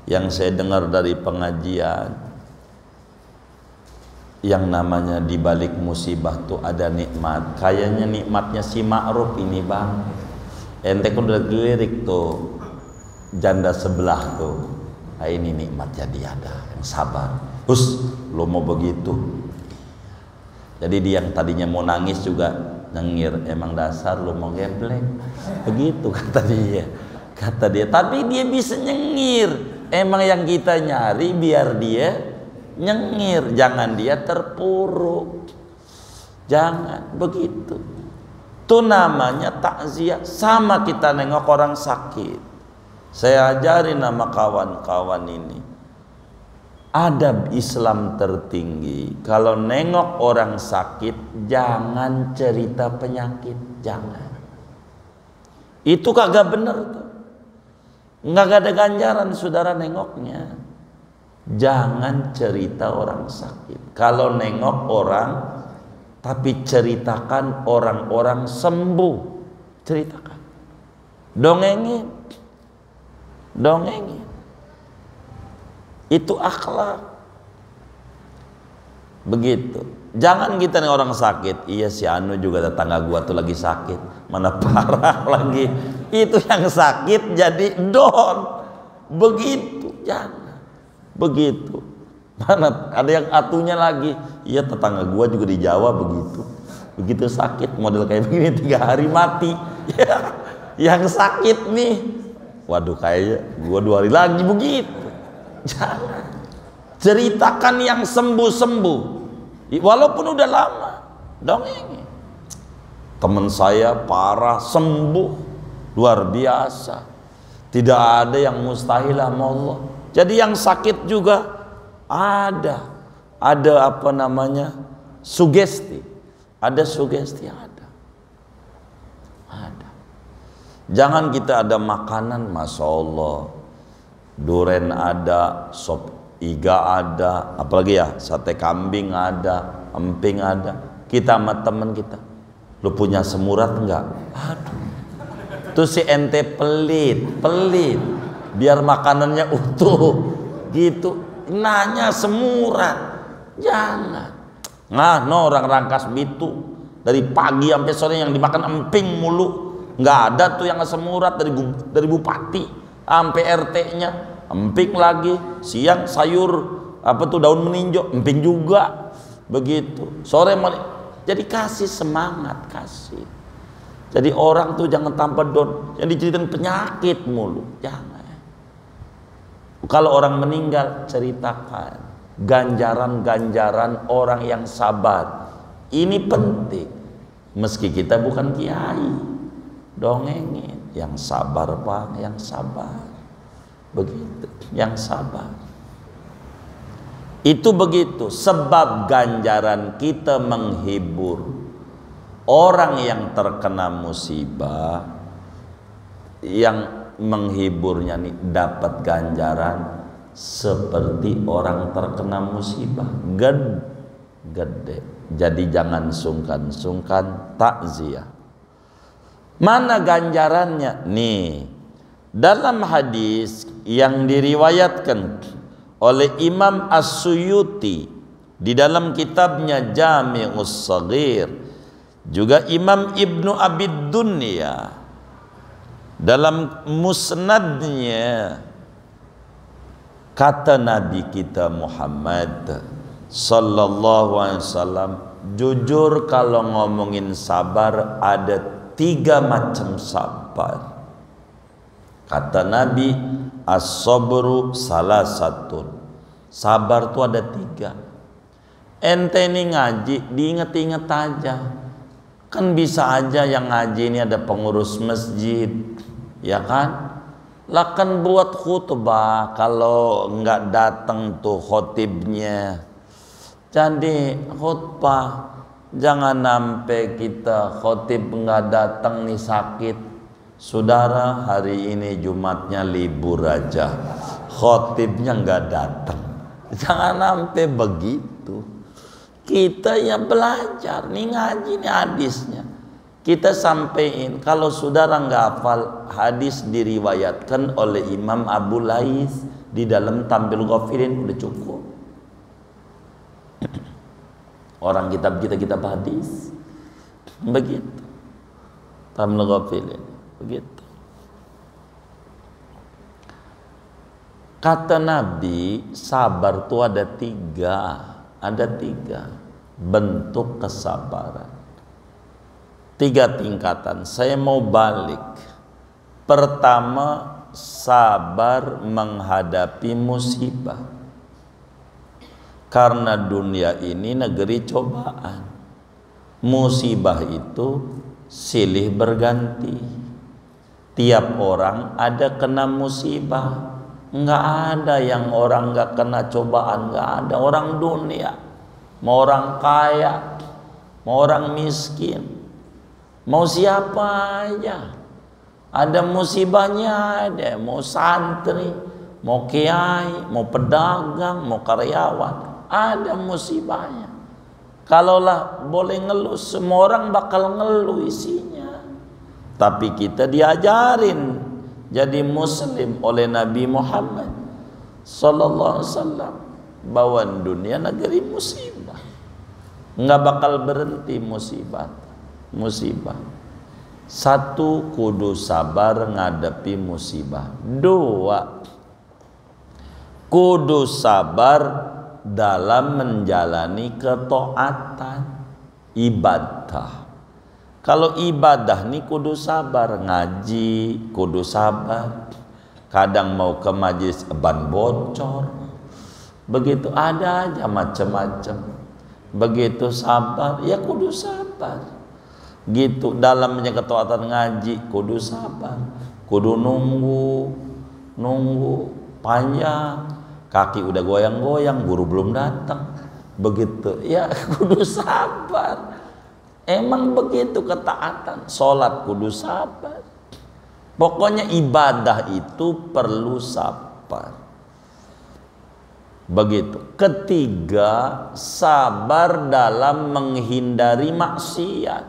Yang saya dengar dari pengajian, yang namanya di balik musibah tuh ada nikmat. Kayaknya nikmatnya si Ma'ruf ini, bang. Ente kan udah dilirik tuh janda sebelah tuh. Nah, ini nikmatnya dia ada yang sabar. Lo mau begitu. Jadi dia yang tadinya mau nangis juga nyengir. Emang dasar lo mau geblek. Begitu kata dia. Tapi dia bisa nyengir. Emang yang kita nyari biar dia nyengir, jangan dia terpuruk. Jangan begitu. Itu namanya takziah. Sama kita nengok orang sakit. Saya ajarin nama kawan-kawan ini, adab Islam tertinggi. Kalau nengok orang sakit, jangan cerita penyakit, jangan. Itu kagak bener tuh. Nggak ada ganjaran saudara nengoknya. Jangan cerita orang sakit. Kalau nengok orang, tapi ceritakan orang-orang sembuh. Ceritakan. Dongengin. Itu akhlak. Begitu. Jangan kita nih orang sakit. Iya, si Anu juga tetangga gua tuh lagi sakit. Mana parah lagi. Itu yang sakit jadi don. Begitu. Jangan. Begitu. Mana ada yang atunya lagi. Iya, tetangga gua juga di Jawa begitu. Begitu sakit model kayak begini 3 hari mati. Ya, yang sakit nih, waduh, kayaknya gua 2 hari lagi begitu. Jangan. Ceritakan yang sembuh-sembuh. Walaupun udah lama. Dongeng. Teman saya parah sembuh luar biasa. Tidak ada yang mustahil sama Allah. Jadi yang sakit juga ada apa namanya, sugesti, ada sugesti, ada. Jangan kita ada makanan, masya Allah, duren ada, sop iga ada, apalagi ya sate kambing ada, emping ada. Kita sama teman kita, lu punya semurat enggak? Aduh, Tuh si ente pelit biar makanannya utuh gitu, nanya semurah, jangan. Nah, no, orang Rangkas Bitung dari pagi sampai sore yang dimakan emping mulu, nggak ada tuh yang asam urat dari bupati sampai RT-nya emping lagi, siang sayur apa tuh daun meninjau emping juga begitu, sore malah. Jadi kasih semangat, kasih. Jadi orang tuh jangan tanpa don yang diceritain penyakit mulu, jangan. Kalau orang meninggal ceritakan ganjaran-ganjaran orang yang sabar. Ini penting. Meski kita bukan kiai, dongengin yang sabar Bang, yang sabar. Begitu, yang sabar. Itu begitu, sebab ganjaran kita menghibur orang yang terkena musibah, yang menghiburnya nih dapat ganjaran seperti orang terkena musibah gede. Jadi jangan sungkan-sungkan takziah. Mana ganjarannya? Nih, dalam hadis yang diriwayatkan oleh Imam As-Suyuti di dalam kitabnya Jami'us Shaghir, juga Imam Ibnu Abid Dunya dalam musnadnya, kata Nabi kita Muhammad sallallahu alaihi wasallam, jujur kalau ngomongin sabar ada 3 macam sabar. Kata Nabi, as-sabru salah satu. Sabar tuh ada 3. Ente ini ngaji diinget-inget aja. Kan bisa aja yang ngaji ini ada pengurus masjid, ya kan? Lah kan buat khutbah kalau nggak datang tuh khotibnya. Jadi khutbah jangan sampai kita khotib nggak datang nih sakit. Saudara, hari ini Jumatnya libur aja, khotibnya nggak datang. Jangan sampai begitu. Kita yang belajar nih, ngaji nih hadisnya kita sampein. Kalau saudara nggak hafal, hadis diriwayatkan oleh Imam Abu Lais di dalam Tambil Ghafirin, udah cukup. Orang kitab hadis begitu, Tambil Ghafirin begitu. Kata Nabi, sabar itu ada 3 bentuk kesabaran, 3 tingkatan. Saya mau balik. Pertama, sabar menghadapi musibah, karena dunia ini negeri cobaan. Musibah itu silih berganti. Tiap orang ada kena musibah. Nggak ada yang orang nggak kena cobaan, nggak ada. Orang dunia, mau orang kaya, mau orang miskin, mau siapa aja, ada musibahnya. Ada mau santri, mau kiai, mau pedagang, mau karyawan, ada musibahnya. Kalaulah boleh ngeluh, semua orang bakal ngeluh isinya. Tapi kita diajarin jadi muslim oleh Nabi Muhammad sallallahu alaihi wasallam bahwa dunia negeri musibah, nggak bakal berhenti musibah. 1, kudu sabar ngadepi musibah. 2, kudu sabar dalam menjalani ketaatan ibadah. Kalau ibadah nih kudu sabar, ngaji kudu sabar. Kadang mau ke majelis ban bocor, begitu, ada aja macam-macam. Begitu sabar, ya kudu sabar. Gitu dalam ketaatan ngaji kudu sabar, kudu nunggu panjang, kaki udah goyang-goyang, guru belum datang. Begitu, ya kudu sabar. Emang begitu ketaatan, sholat kudu sabar. Pokoknya ibadah itu perlu sabar. Begitu. Ketiga, sabar dalam menghindari maksiat.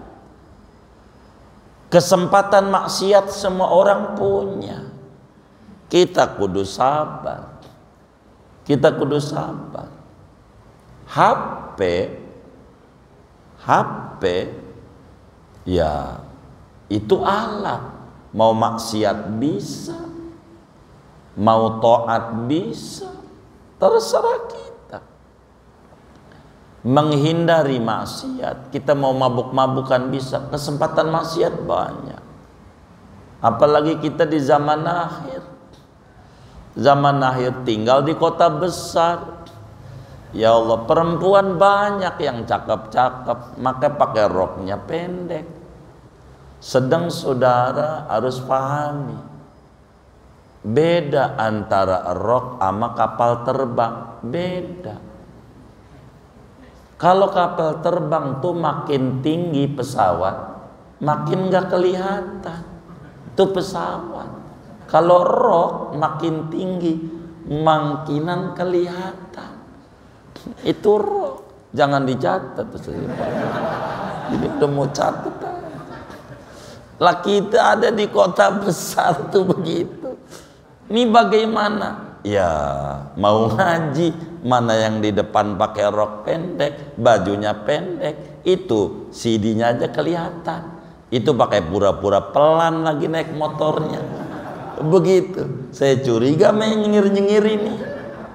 Kesempatan maksiat semua orang punya. Kita kudu sabar. Kita kudu sabar. HP ya itu alat. Mau maksiat bisa, mau taat bisa, terserah kita. Menghindari maksiat, kita mau mabuk-mabukan bisa, kesempatan maksiat banyak. Apalagi kita di zaman akhir. Zaman akhir tinggal di kota besar. Ya Allah, perempuan banyak yang cakep-cakep, maka pakai roknya pendek. Sedang saudara harus pahami, beda antara rok sama kapal terbang, beda. Kalau kapal terbang tuh makin tinggi pesawat, makin gak kelihatan itu pesawat. Kalau rok makin tinggi, makinan kelihatan. Itu rok. Jangan dicatat. Jadi udah mau catat. Lah kita ada di kota besar tuh begitu. Ini bagaimana? Ya mau ngaji, mana yang di depan pakai rok pendek, bajunya pendek, itu CD-nya aja kelihatan. Itu pakai pura-pura pelan lagi naik motornya. Begitu. Saya curiga nyengir-nyengir ini.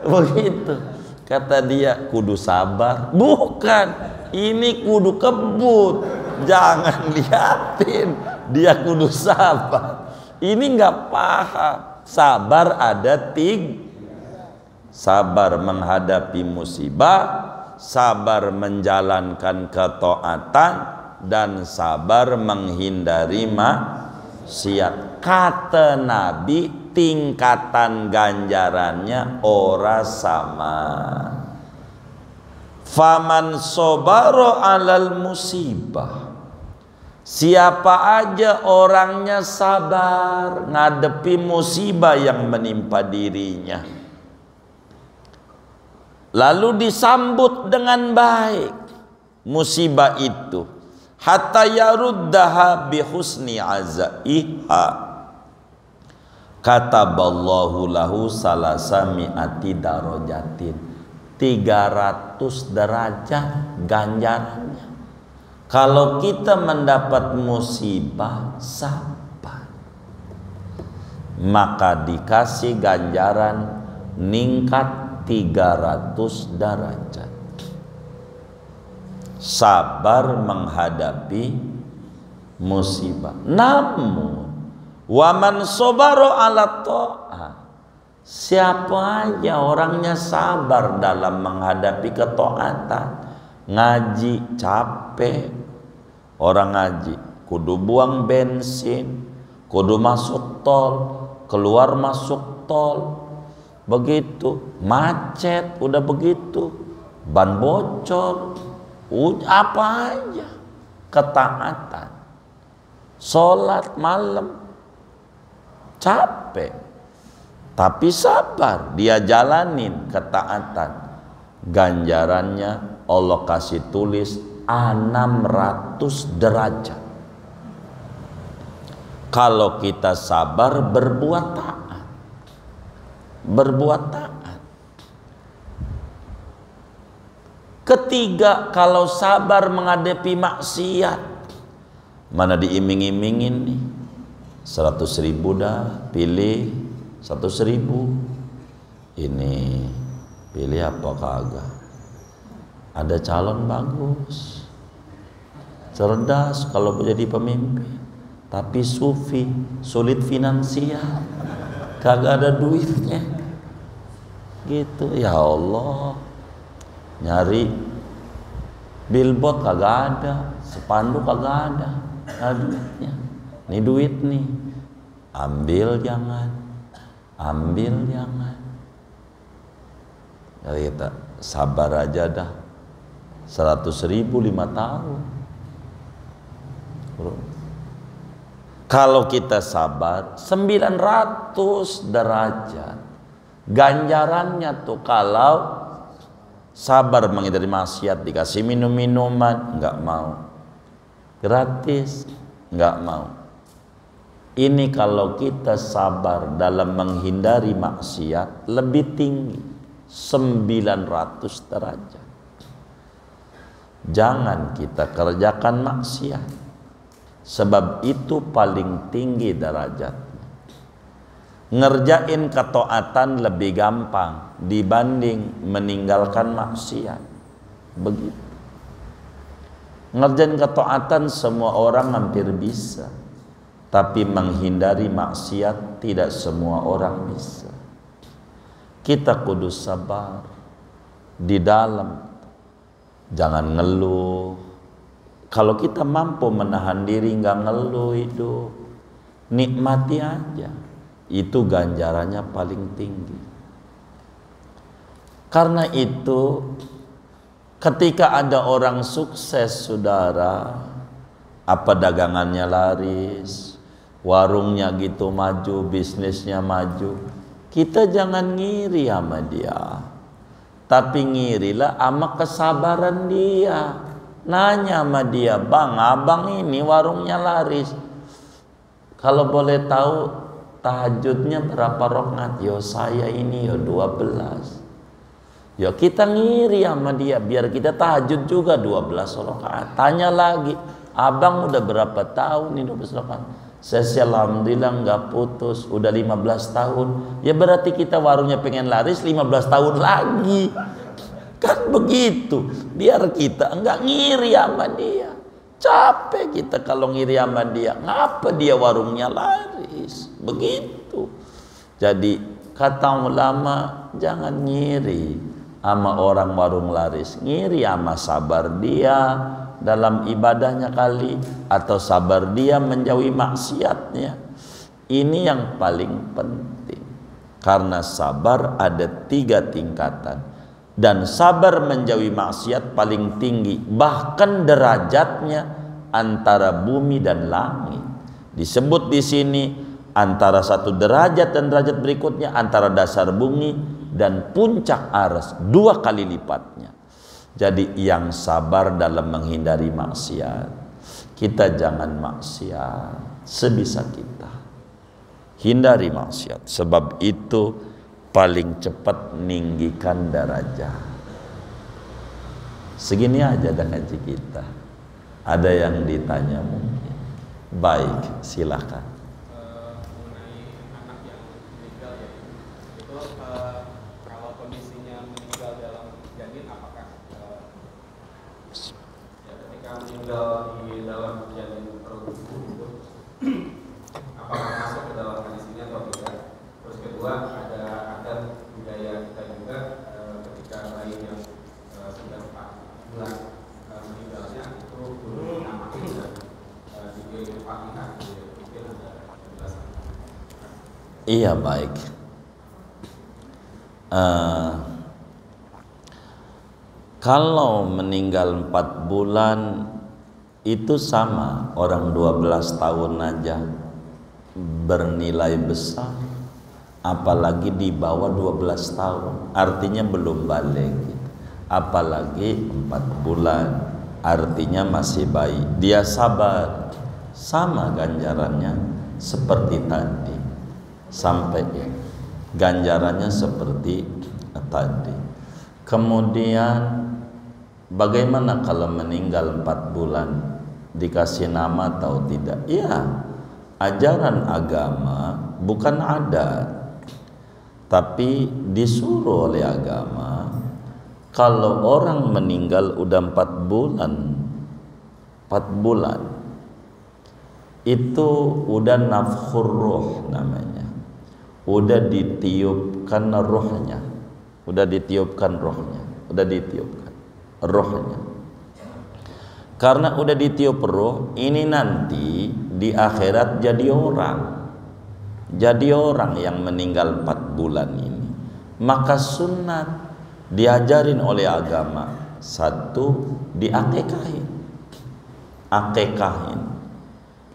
Begitu. Kata dia, kudu sabar. Bukan, ini kudu kebut. Jangan liatin, dia kudu sabar. Ini nggak paham. Sabar ada 3. Sabar menghadapi musibah, sabar menjalankan ketaatan, dan sabar menghindari maksiat. Kata Nabi, tingkatan ganjarannya ora sama. Faman sobaro alal musibah, siapa aja orangnya sabar ngadepi musibah yang menimpa dirinya, lalu disambut dengan baik musibah itu, hatta yaruddaha bihusni azaiha, kataballahu lahu salasami'ati darajatin, 300 derajat ganjarannya. Kalau kita mendapat musibah sabar, maka dikasih ganjaran ningkat 300 derajat. Sabar menghadapi musibah. Namun waman sobaro ala ta'ah, siapa aja orangnya sabar dalam menghadapi ketaatan. Ngaji capek, orang ngaji kudu buang bensin, kudu masuk tol, keluar masuk tol, begitu macet, udah begitu ban bocor, apa aja ketaatan. Sholat malam capek, tapi sabar, dia jalanin ketaatan. Ganjarannya Allah kasih tulis 600 derajat. Kalau kita sabar berbuat taat, berbuat taat. Ketiga, kalau sabar menghadapi maksiat, mana diiming-imingin nih, 100.000 dah, pilih 100.000. Ini pilih apa kagak? Ada calon bagus, cerdas kalau menjadi pemimpin, tapi sufi, sulit finansial, kagak ada duitnya. Gitu, ya Allah. Nyari billboard kagak ada, spanduk kagak ada, duitnya. Ini duit nih, ambil jangan, ambil jangan. Jadi kita sabar aja dah. 100.000 5 tahun. Kalau kita sabar 900 derajat ganjarannya tuh. Kalau sabar menghindari maksiat, dikasih minum-minuman nggak mau, gratis nggak mau, Ini kalau kita sabar dalam menghindari maksiat lebih tinggi, 900 derajat. Jangan kita kerjakan maksiat, sebab itu paling tinggi derajat. Ngerjain ketaatan lebih gampang dibanding meninggalkan maksiat. Begitu. Ngerjain ketaatan semua orang hampir bisa, tapi menghindari maksiat tidak semua orang bisa. Kita kudu sabar di dalam, jangan ngeluh. Kalau kita mampu menahan diri nggak ngeluh, hidup nikmati aja, itu ganjarannya paling tinggi. Karena itu ketika ada orang sukses, saudara, apa dagangannya laris, warungnya gitu maju, bisnisnya maju, kita jangan ngiri sama dia, tapi ngirilah sama kesabaran dia. Nanya sama dia, bang, abang ini warungnya laris, kalau boleh tahu tahajudnya berapa rakaat? Yo saya ini yo 12. Ya kita ngiri sama dia, biar kita tahajud juga 12 rakaat. Tanya lagi, abang udah berapa tahun nih 12 rakaat? Saya alhamdulillah nggak putus, udah 15 tahun. Ya berarti kita warungnya pengen laris 15 tahun lagi. Kan begitu, biar kita nggak ngiri sama dia. Capek kita kalau ngiri sama dia, ngapa dia warungnya laris? Begitu. Jadi kata ulama, jangan ngiri sama orang warung laris, ngiri sama sabar dia dalam ibadahnya kali, atau sabar dia menjauhi maksiatnya. Ini yang paling penting, karena sabar ada 3 tingkatan, dan sabar menjauhi maksiat paling tinggi, bahkan derajatnya antara bumi dan langit. Disebut di sini antara satu derajat dan derajat berikutnya, antara dasar bumi dan puncak aras, 2 kali lipatnya. Jadi yang sabar dalam menghindari maksiat, kita jangan maksiat sebisa kita, hindari maksiat, sebab itu paling cepat meninggikan derajat. Segini aja dengan ngaji kita. Ada yang ditanya mungkin? Baik, silakan. Mengenai anak yang meninggal ya, itu kalau kondisinya meninggal dalam janin, apakah ya ketika meninggal di dalam janin perut ibu itu apakah masuk ke dalam kondisinya atau tidak? Terus kedua, ada budaya kita juga ketika bayi yang sudah 4 bulan meninggalnya itu belum dinamakan dan dikirim Fatihah. Mungkin ada penjelasan. Iya, baik. Kalau meninggal 4 bulan itu sama, orang 12 tahun aja bernilai besar, apalagi di bawah 12 tahun, artinya belum balik, apalagi 4 bulan, artinya masih bayi. Dia sabar, sama ganjarannya seperti tadi, sampai ganjarannya seperti tadi. Kemudian bagaimana kalau meninggal 4 bulan, dikasih nama atau tidak? Ya, ajaran agama bukan adat, tapi disuruh oleh agama. Kalau orang meninggal udah 4 bulan itu udah nafkhur ruh namanya, udah ditiupkan rohnya, udah ditiupkan rohnya. Karena udah ditiup roh, ini nanti di akhirat jadi orang yang meninggal 4 bulan ini. Maka sunat diajarin oleh agama, 1 diakekahin,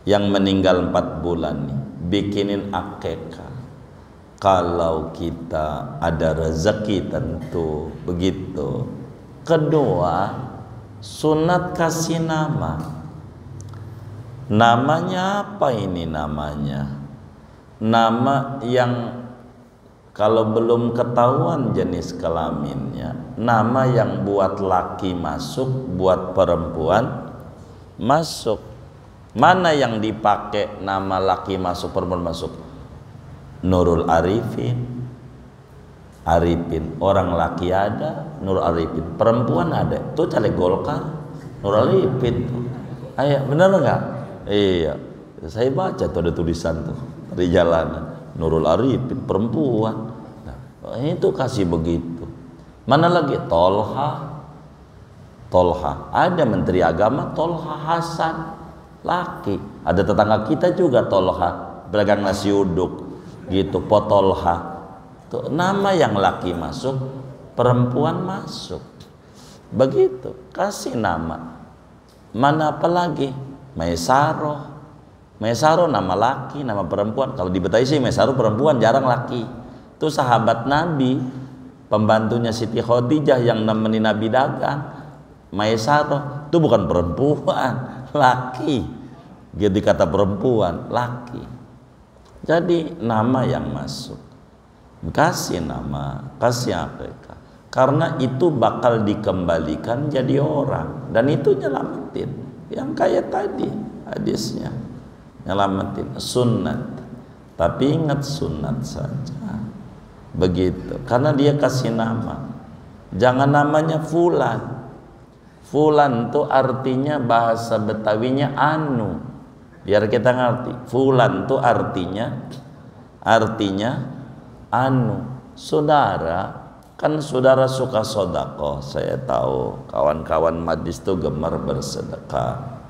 yang meninggal 4 bulan nih, bikinin akekah. Kalau kita ada rezeki tentu begitu. Kedua, sunat kasih Namanya apa ini namanya? Nama yang kalau belum ketahuan jenis kelaminnya, nama yang buat laki masuk, buat perempuan masuk. Mana yang dipakai nama laki masuk, perempuan masuk? Nurul Arifin. Arifin, orang laki ada, Nurul Arifin, perempuan ada. Itu caleg Golkar, Nurul Arifin. Ayo, benar nggak? Iya, saya baca tuh ada tulisan tuh di jalanan, Nurul Arifin perempuan. Nah, itu kasih begitu. Mana lagi? Tolha. Tolha, ada Menteri Agama Tolha Hasan, laki. Ada tetangga kita juga Tolha, pedagang nasi uduk gitu, Potolha. Tuh, nama yang laki masuk, perempuan masuk. Begitu, kasih nama. Mana apa lagi? Maisaro. Maisaro nama laki, nama perempuan. Kalau di Betawi sih Maisaro perempuan, jarang laki. Itu sahabat Nabi, pembantunya Siti Khadijah yang nemenin Nabi dagang. Maisaro itu bukan perempuan, laki. Jadi kata perempuan, laki. Jadi nama yang masuk. Kasih nama, kasih akikah. Karena itu bakal dikembalikan jadi orang, dan itu nyelamatin. Yang kayak tadi hadisnya, nyelamatin sunat. Tapi ingat sunat saja. Begitu, karena dia kasih nama. Jangan namanya Fulan. Fulan itu artinya bahasa Betawinya anu. Biar kita ngerti. Fulan itu artinya anu. Saudara, kan saudara suka sodako. Saya tahu kawan-kawan majlis itu gemar bersedekah.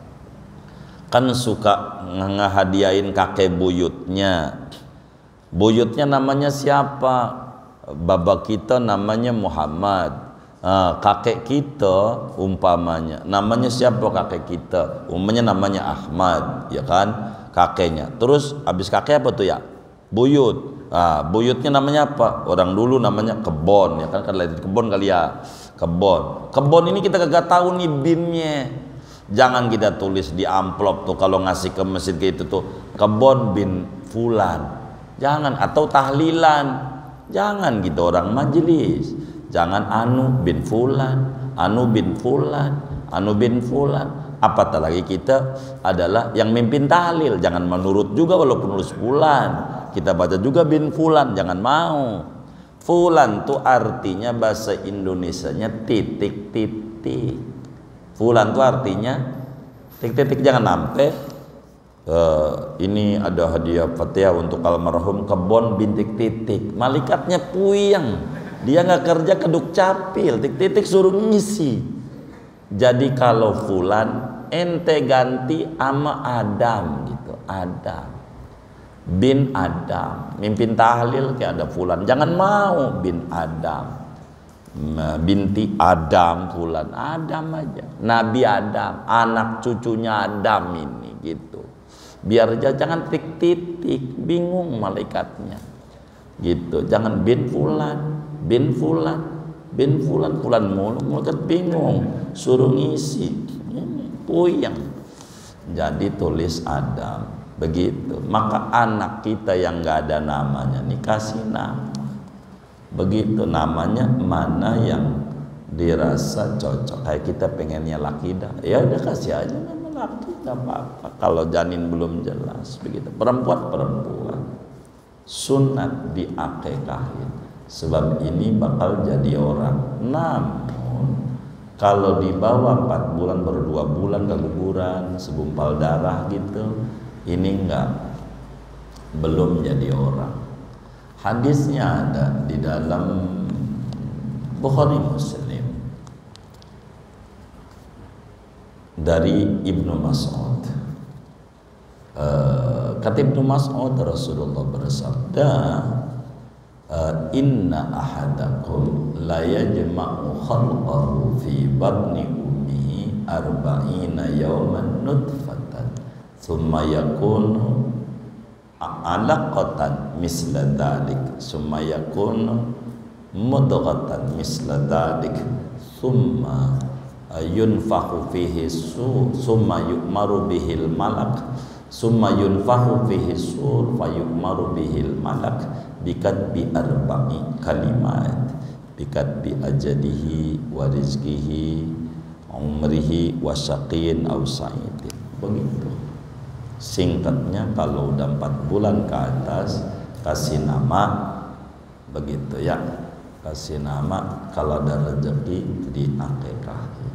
Kan suka ngehadiahin kakek buyutnya. Buyutnya namanya siapa? Baba kita namanya Muhammad. Kakek kita umpamanya namanya siapa? Kakek kita umpamanya namanya Ahmad, ya kan, kakeknya. Terus habis kakek apa tuh ya? Buyut. Buyutnya namanya apa? Orang dulu namanya Kebon, ya kan, lahir di kebon kali ya. Kebon ini kita kagak tahu nih binnya. Jangan kita tulis di amplop tuh kalau ngasih ke masjid gitu tuh, Kebon bin Fulan. Jangan, atau tahlilan. Jangan gitu orang majelis. Jangan anu bin Fulan, anu bin Fulan, anu bin Fulan. Apatah lagi kita adalah yang mimpin tahlil. Jangan menurut juga walaupun nulis Fulan. Kita baca juga bin Fulan, jangan mau. Fulan itu artinya bahasa Indonesianya titik-titik. Fulan itu artinya titik-titik, jangan sampai ini ada hadiah Fatihah untuk almarhum Kebon bin titik-titik. Malaikatnya puyeng. Dia nggak kerja keduk capil, titik-titik suruh ngisi. Jadi kalau Fulan ente ganti ama Adam gitu, Adam. Bin Adam, mimpin tahlil kayak ada Fulan, jangan mau bin Adam, binti Adam, Fulan, Adam aja, Nabi Adam, anak cucunya Adam ini gitu, biar jangan titik-titik, bingung malaikatnya gitu. Jangan bin Fulan, bin Fulan, bin Fulan, Fulan mulu, malaikat bingung, suruh ngisi, ini puyeng. Jadi tulis Adam. Begitu, maka anak kita yang nggak ada namanya nih kasih nama. Begitu, namanya mana yang dirasa cocok. Kayak kita pengennya Lakidah, ya udah kasih aja nama laki, nggak apa-apa. Kalau janin belum jelas, begitu. Perempuan sunat diakekahin, sebab ini bakal jadi orang. Namun kalau di bawah 4 bulan, baru 2 bulan keguguran, segumpal darah gitu, ini enggak, belum jadi orang. Hadisnya ada di dalam Bukhari Muslim dari Ibnu Mas'ud. Kata Ibnu Mas'ud, Rasulullah bersabda, inna ahadakum la yajma'u khalqahu fi batni ummihi 40 yawman nutfatan summa yakunu alaqatan misla dhalik summa yakunu mudghatan misla dhalik summa yunfakhu fihi summa yu'maru bihil malak summa yunfakhu fihi sur fa yu'maru bihil malak bikatbi arba'i kalimat bikatbi ajalihi wa rizkihi umrihi wa syaqin aw sa'idin. Begitu singkatnya. Kalau udah 4 bulan ke atas kasih nama, begitu ya, kasih nama. Kalau ada rezeki diakekahi.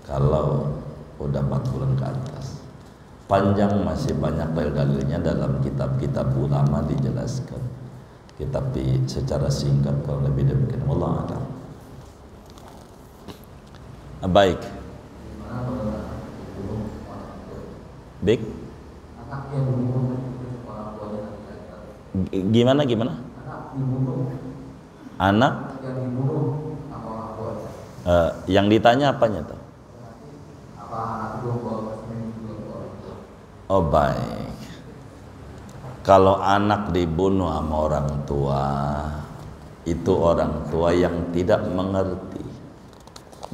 Kalau udah 4 bulan ke atas. Panjang, masih banyak dalilnya dalam kitab-kitab ulama dijelaskan. Tapi secara singkat kalau lebih demikian. Wallahu a'lam. Baik. Baik. Gimana? Anak yang ditanya apanya tuh? Oh baik. Kalau anak dibunuh sama orang tua, itu orang tua yang tidak mengerti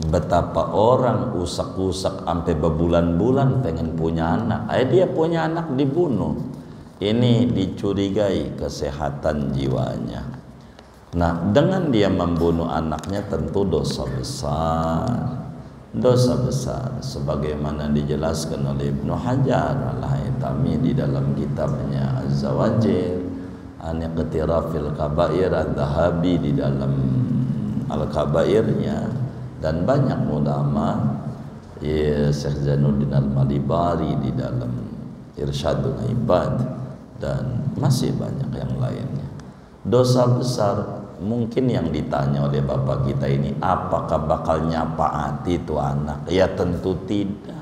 betapa orang usak-usak sampai berbulan-bulan pengen punya anak. Dia punya anak dibunuh. Ini dicurigai kesehatan jiwanya. Nah, dengan dia membunuh anaknya tentu dosa besar. Dosa besar sebagaimana dijelaskan oleh Ibnu Hajar Al-Haytami di dalam kitabnya Az-Zawajir an iqtirafil kabair, Adz-Dzahabi di dalam Al-Kabairnya, dan banyak ulama, Syekh Zainuddin Al-Malibari di dalam Irsyadul Ibad, dan masih banyak yang lainnya. Dosa besar. Mungkin yang ditanya oleh bapak kita ini, apakah bakal nyapaati itu anak? Ya tentu tidak.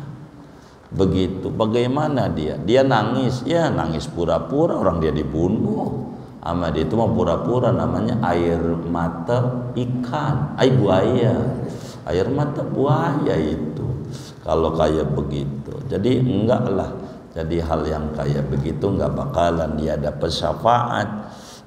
Begitu. Bagaimana dia? Dia nangis, ya nangis pura-pura, orang dia dibunuh sama dia. Itu mau pura-pura, namanya air mata ikan, air buaya. Air mata buaya itu kalau kayak begitu. Jadi enggak lah. Jadi hal yang kayak begitu enggak bakalan dia dapat syafaat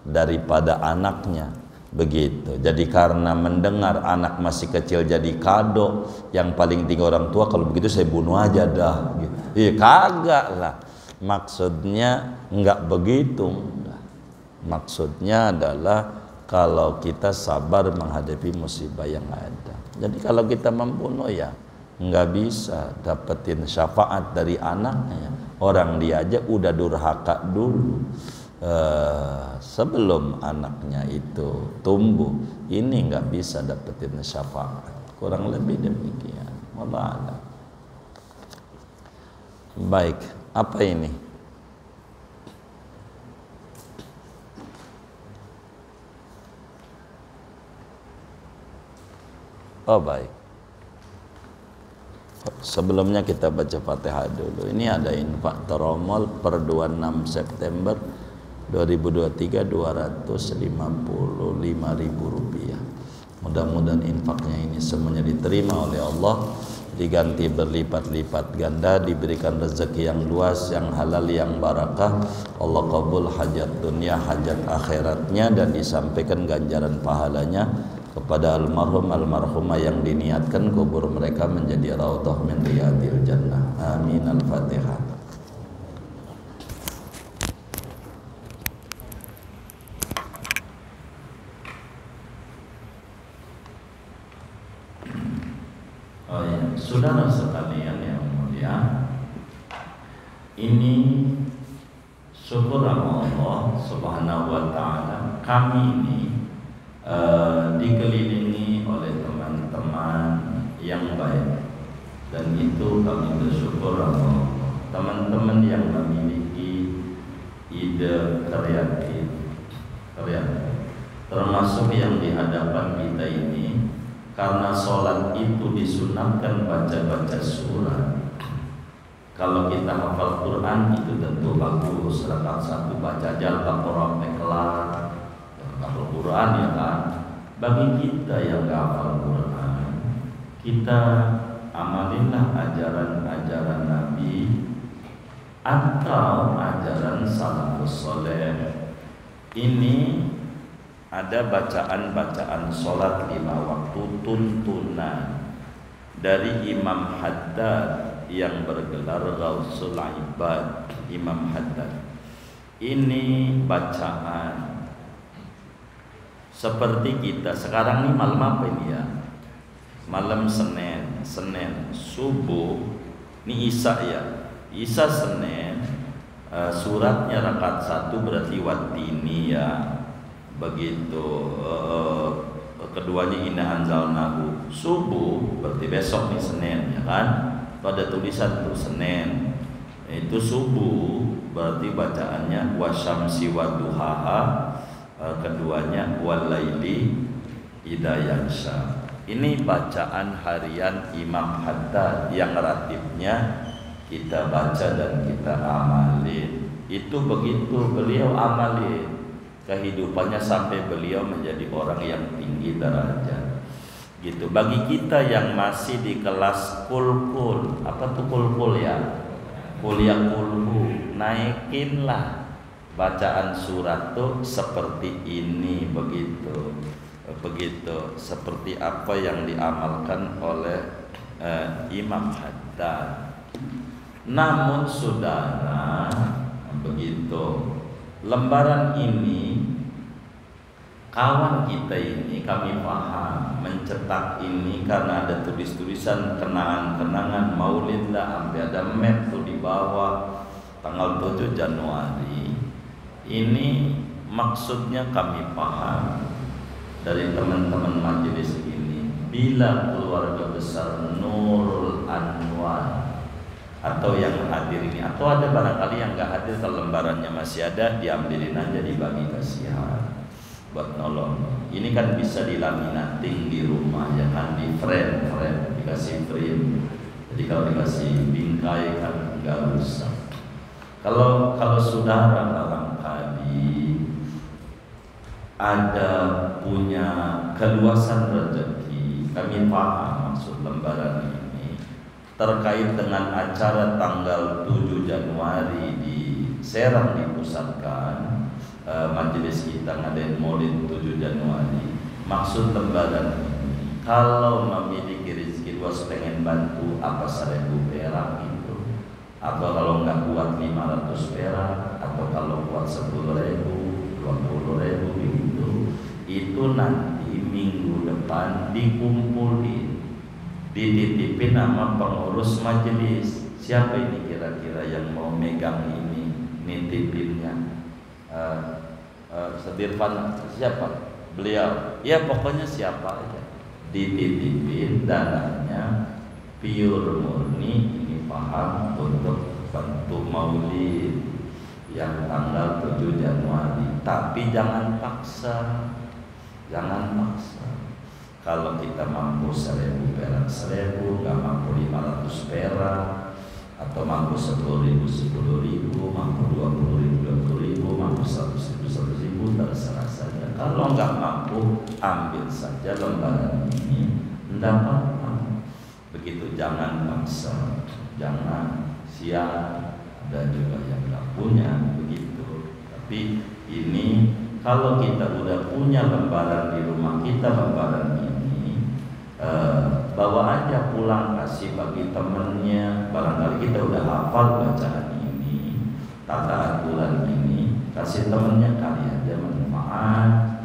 daripada anaknya. Begitu. Jadi karena mendengar anak masih kecil jadi kado yang paling tinggi orang tua, kalau begitu saya bunuh aja dah gitu. Iya kagak lah. Maksudnya enggak begitu. Maksudnya adalah kalau kita sabar menghadapi musibah yang ada. Jadi kalau kita membunuh ya enggak bisa dapetin syafaat dari anaknya. Orang dia aja udah durhaka dulu. Sebelum anaknya itu tumbuh, ini nggak bisa dapetin syafaat. Kurang lebih demikian. Wallahu a'lam. Baik, apa ini? Oh baik. Sebelumnya kita baca Fatihah dulu. Ini ada infak teromol per 26 September 2023 255.000 rupiah. Mudah-mudahan infaknya ini semuanya diterima oleh Allah, diganti berlipat-lipat ganda, diberikan rezeki yang luas, yang halal, yang barakah. Allah kabul hajat dunia, hajat akhiratnya, dan disampaikan ganjaran pahalanya kepada almarhum almarhumah yang diniatkan kubur mereka menjadi raudhah min riyadil jannah. Amin. Al-Fatihah. Saudara sekalian yang mulia, ini syukur Allah Subhanahu wa taala, kami ini dikelilingi oleh teman-teman yang baik, dan itu kami bersyukur Allah. Teman-teman yang memiliki ide kreatif, termasuk yang di hadapan kita ini. Karena sholat itu disunatkan baca-baca surat. Kalau kita hafal Quran itu tentu bagus, rakaat 1 baca Al-Baqarah sampai kelar. Hafal Quran ya kan. Bagi kita yang gak hafal Quran, kita amalinlah ajaran-ajaran Nabi atau ajaran salafus saleh. Ini ada bacaan-bacaan sholat 5 waktu tuntunan dari Imam Haddad yang bergelar Ghausul Ibad. Imam Haddad ini bacaan seperti kita sekarang nih. Malam apa ini ya? Malam Senin subuh ini Isya ya. Isya Senin, suratnya rakaat 1 berarti Wattini ya. Begitu keduanya Inna Anzalnahu. Subuh berarti besok nih Senin ya kan. Itu ada tulisan tuh Senin. Itu subuh berarti bacaannya wasyamsi waduhaha, keduanya walaili idza yaghsha. Ini bacaan harian Imam Haddad yang ratibnya kita baca dan kita amalin. Itu begitu beliau amalin kehidupannya sampai beliau menjadi orang yang tinggi derajat. Gitu. Bagi kita yang masih di kelas kulkul, apa tuh kulkul ya? Kuliah kulhu, naikinlah bacaan surat tuh seperti ini begitu seperti apa yang diamalkan oleh Imam Haddad. Namun saudara, begitu lembaran ini kawan kita ini kami paham mencetak ini karena ada tulis-tulisan kenangan-kenangan maulid lah, sampai ada map tuh di bawah tanggal 7 Januari. Ini maksudnya kami paham dari teman-teman majelis ini, bila keluarga besar Nurul Anwar atau yang hadir ini, atau ada barangkali yang nggak hadir kalau lembarannya masih ada, diambilin aja dibagi kasihan buat nolong. Ini kan bisa dilaminating di rumah ya kan, di frame dikasih frame. Jadi kalau dikasih bingkai kan nggak rusak. Kalau saudara barangkali ada punya keluasan rezeki, kami paham maksud lembaran ini terkait dengan acara tanggal 7 Januari di Serang dipusatkan. Majelis kita ngadain Maulid 7 Januari. Maksud lembaran ini, kalau memiliki rezeki luas pengen bantu apa 1.000 perak itu, atau kalau nggak kuat 500 perak, atau kalau kuat 10.000, 20.000 gitu, itu nanti minggu depan dikumpulin, dititipin sama pengurus majelis. Siapa ini kira-kira yang mau megang ini, nitipinnya? Sedirvan siapa? Beliau. Ya pokoknya siapa aja. Dititipin dananya pure murni ini paham untuk bantu maulid yang tanggal 7 Januari. Tapi jangan paksa. Kalau kita mampu 1.000 perak 1.000, nggak mampu 500 perak, atau mampu 10.000 10.000, mampu 20.000 20.000, mampu 100.000 100.000, terserah saja. Kalau nggak mampu, ambil saja lembaran ini, tidak apa-apa. Begitu, jangan maksa, jangan siang. Ada juga yang nggak punya begitu. Tapi ini kalau kita udah punya lembaran di rumah kita, lembaran ini bawa aja pulang, kasih bagi temennya. Barangkali kita udah hafal bacaan ini, tata aturan ini, kasih temennya, kali aja manfaat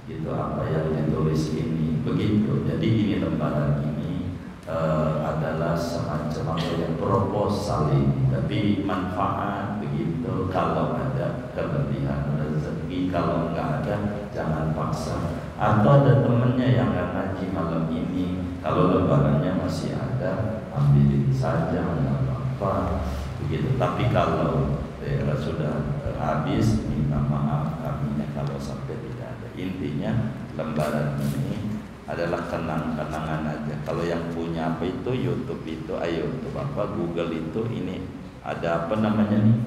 gitu apa yang ditulis ini begitu. Jadi ini lembaran ini adalah semacam proposal ini, tapi manfaat begitu. Kalau ada kelebihan rezeki, kalau nggak ada jangan paksa. Atau ada temennya yang nggak ngaji malam ini, kalau lebarannya masih ada, ambilin saja, nggak apa-apa begitu. Tapi kalau sudah habis, minta maaf kaminya kalau sampai tidak ada. Intinya lembaran ini adalah kenang-kenangan aja. Kalau yang punya apa itu YouTube itu, YouTube apa Google itu, ini ada apa namanya nih?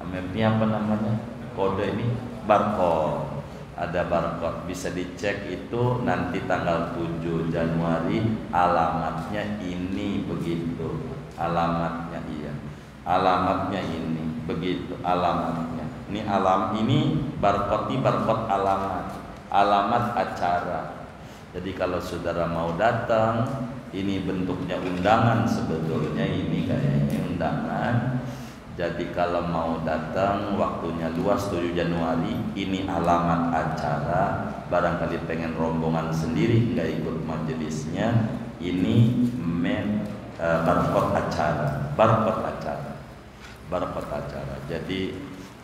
Ini apa namanya? Kode ini barcode. Ada barcode, bisa dicek itu nanti tanggal 7 Januari alamatnya ini begitu. Alamatnya iya. Alamatnya ini begitu alamatnya. Ini barcode alamat acara. Jadi kalau saudara mau datang ini bentuknya undangan, sebetulnya ini kayaknya undangan. Jadi kalau mau datang waktunya luas 7 Januari, ini alamat acara. Barangkali pengen rombongan sendiri nggak ikut majelisnya, ini barcode acara. Jadi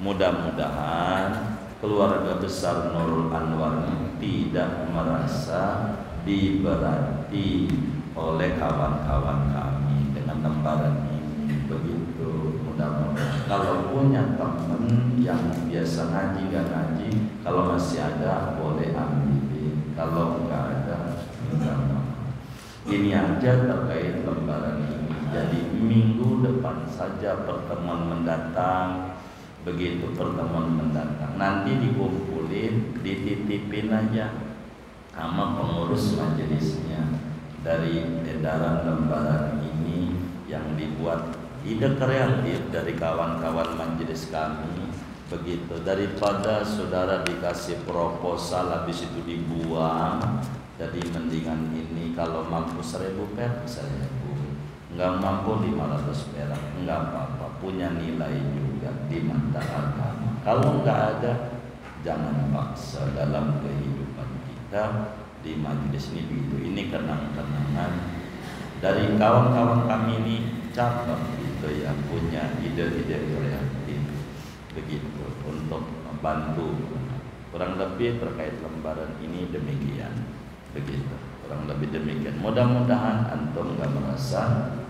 mudah-mudahan keluarga besar Nurul Anwar tidak merasa diberati oleh kawan-kawan kami dengan lembaran ini. Begitu, mudah-mudahan. Kalau punya teman yang biasa ngaji nggak ngaji, kalau masih ada boleh ambil, kalau nggak ada enggak. Ini aja terkait lembaran ini. Jadi minggu depan saja pertemuan mendatang. Begitu pertemuan mendatang, nanti dikumpulin, dititipin aja sama pengurus majelisnya dari edaran lembaran ini yang dibuat ide kreatif dari kawan-kawan majelis kami. Begitu, daripada saudara dikasih proposal habis itu dibuang, jadi mendingan ini kalau mampu 1.000 perak, 1.000, nggak mampu 500 perak, nggak apa-apa, punya nilai juga di mata agama. Kalau nggak ada, jangan paksa dalam kehidupan kita di majelis ini. Begitu, ini kenang-kenangan dari kawan-kawan kami ini, cabang gitu ya, punya ide-ide kreatif begitu untuk membantu. Kurang lebih terkait lembaran ini demikian, begitu kurang lebih demikian. Mudah-mudahan antum nggak merasa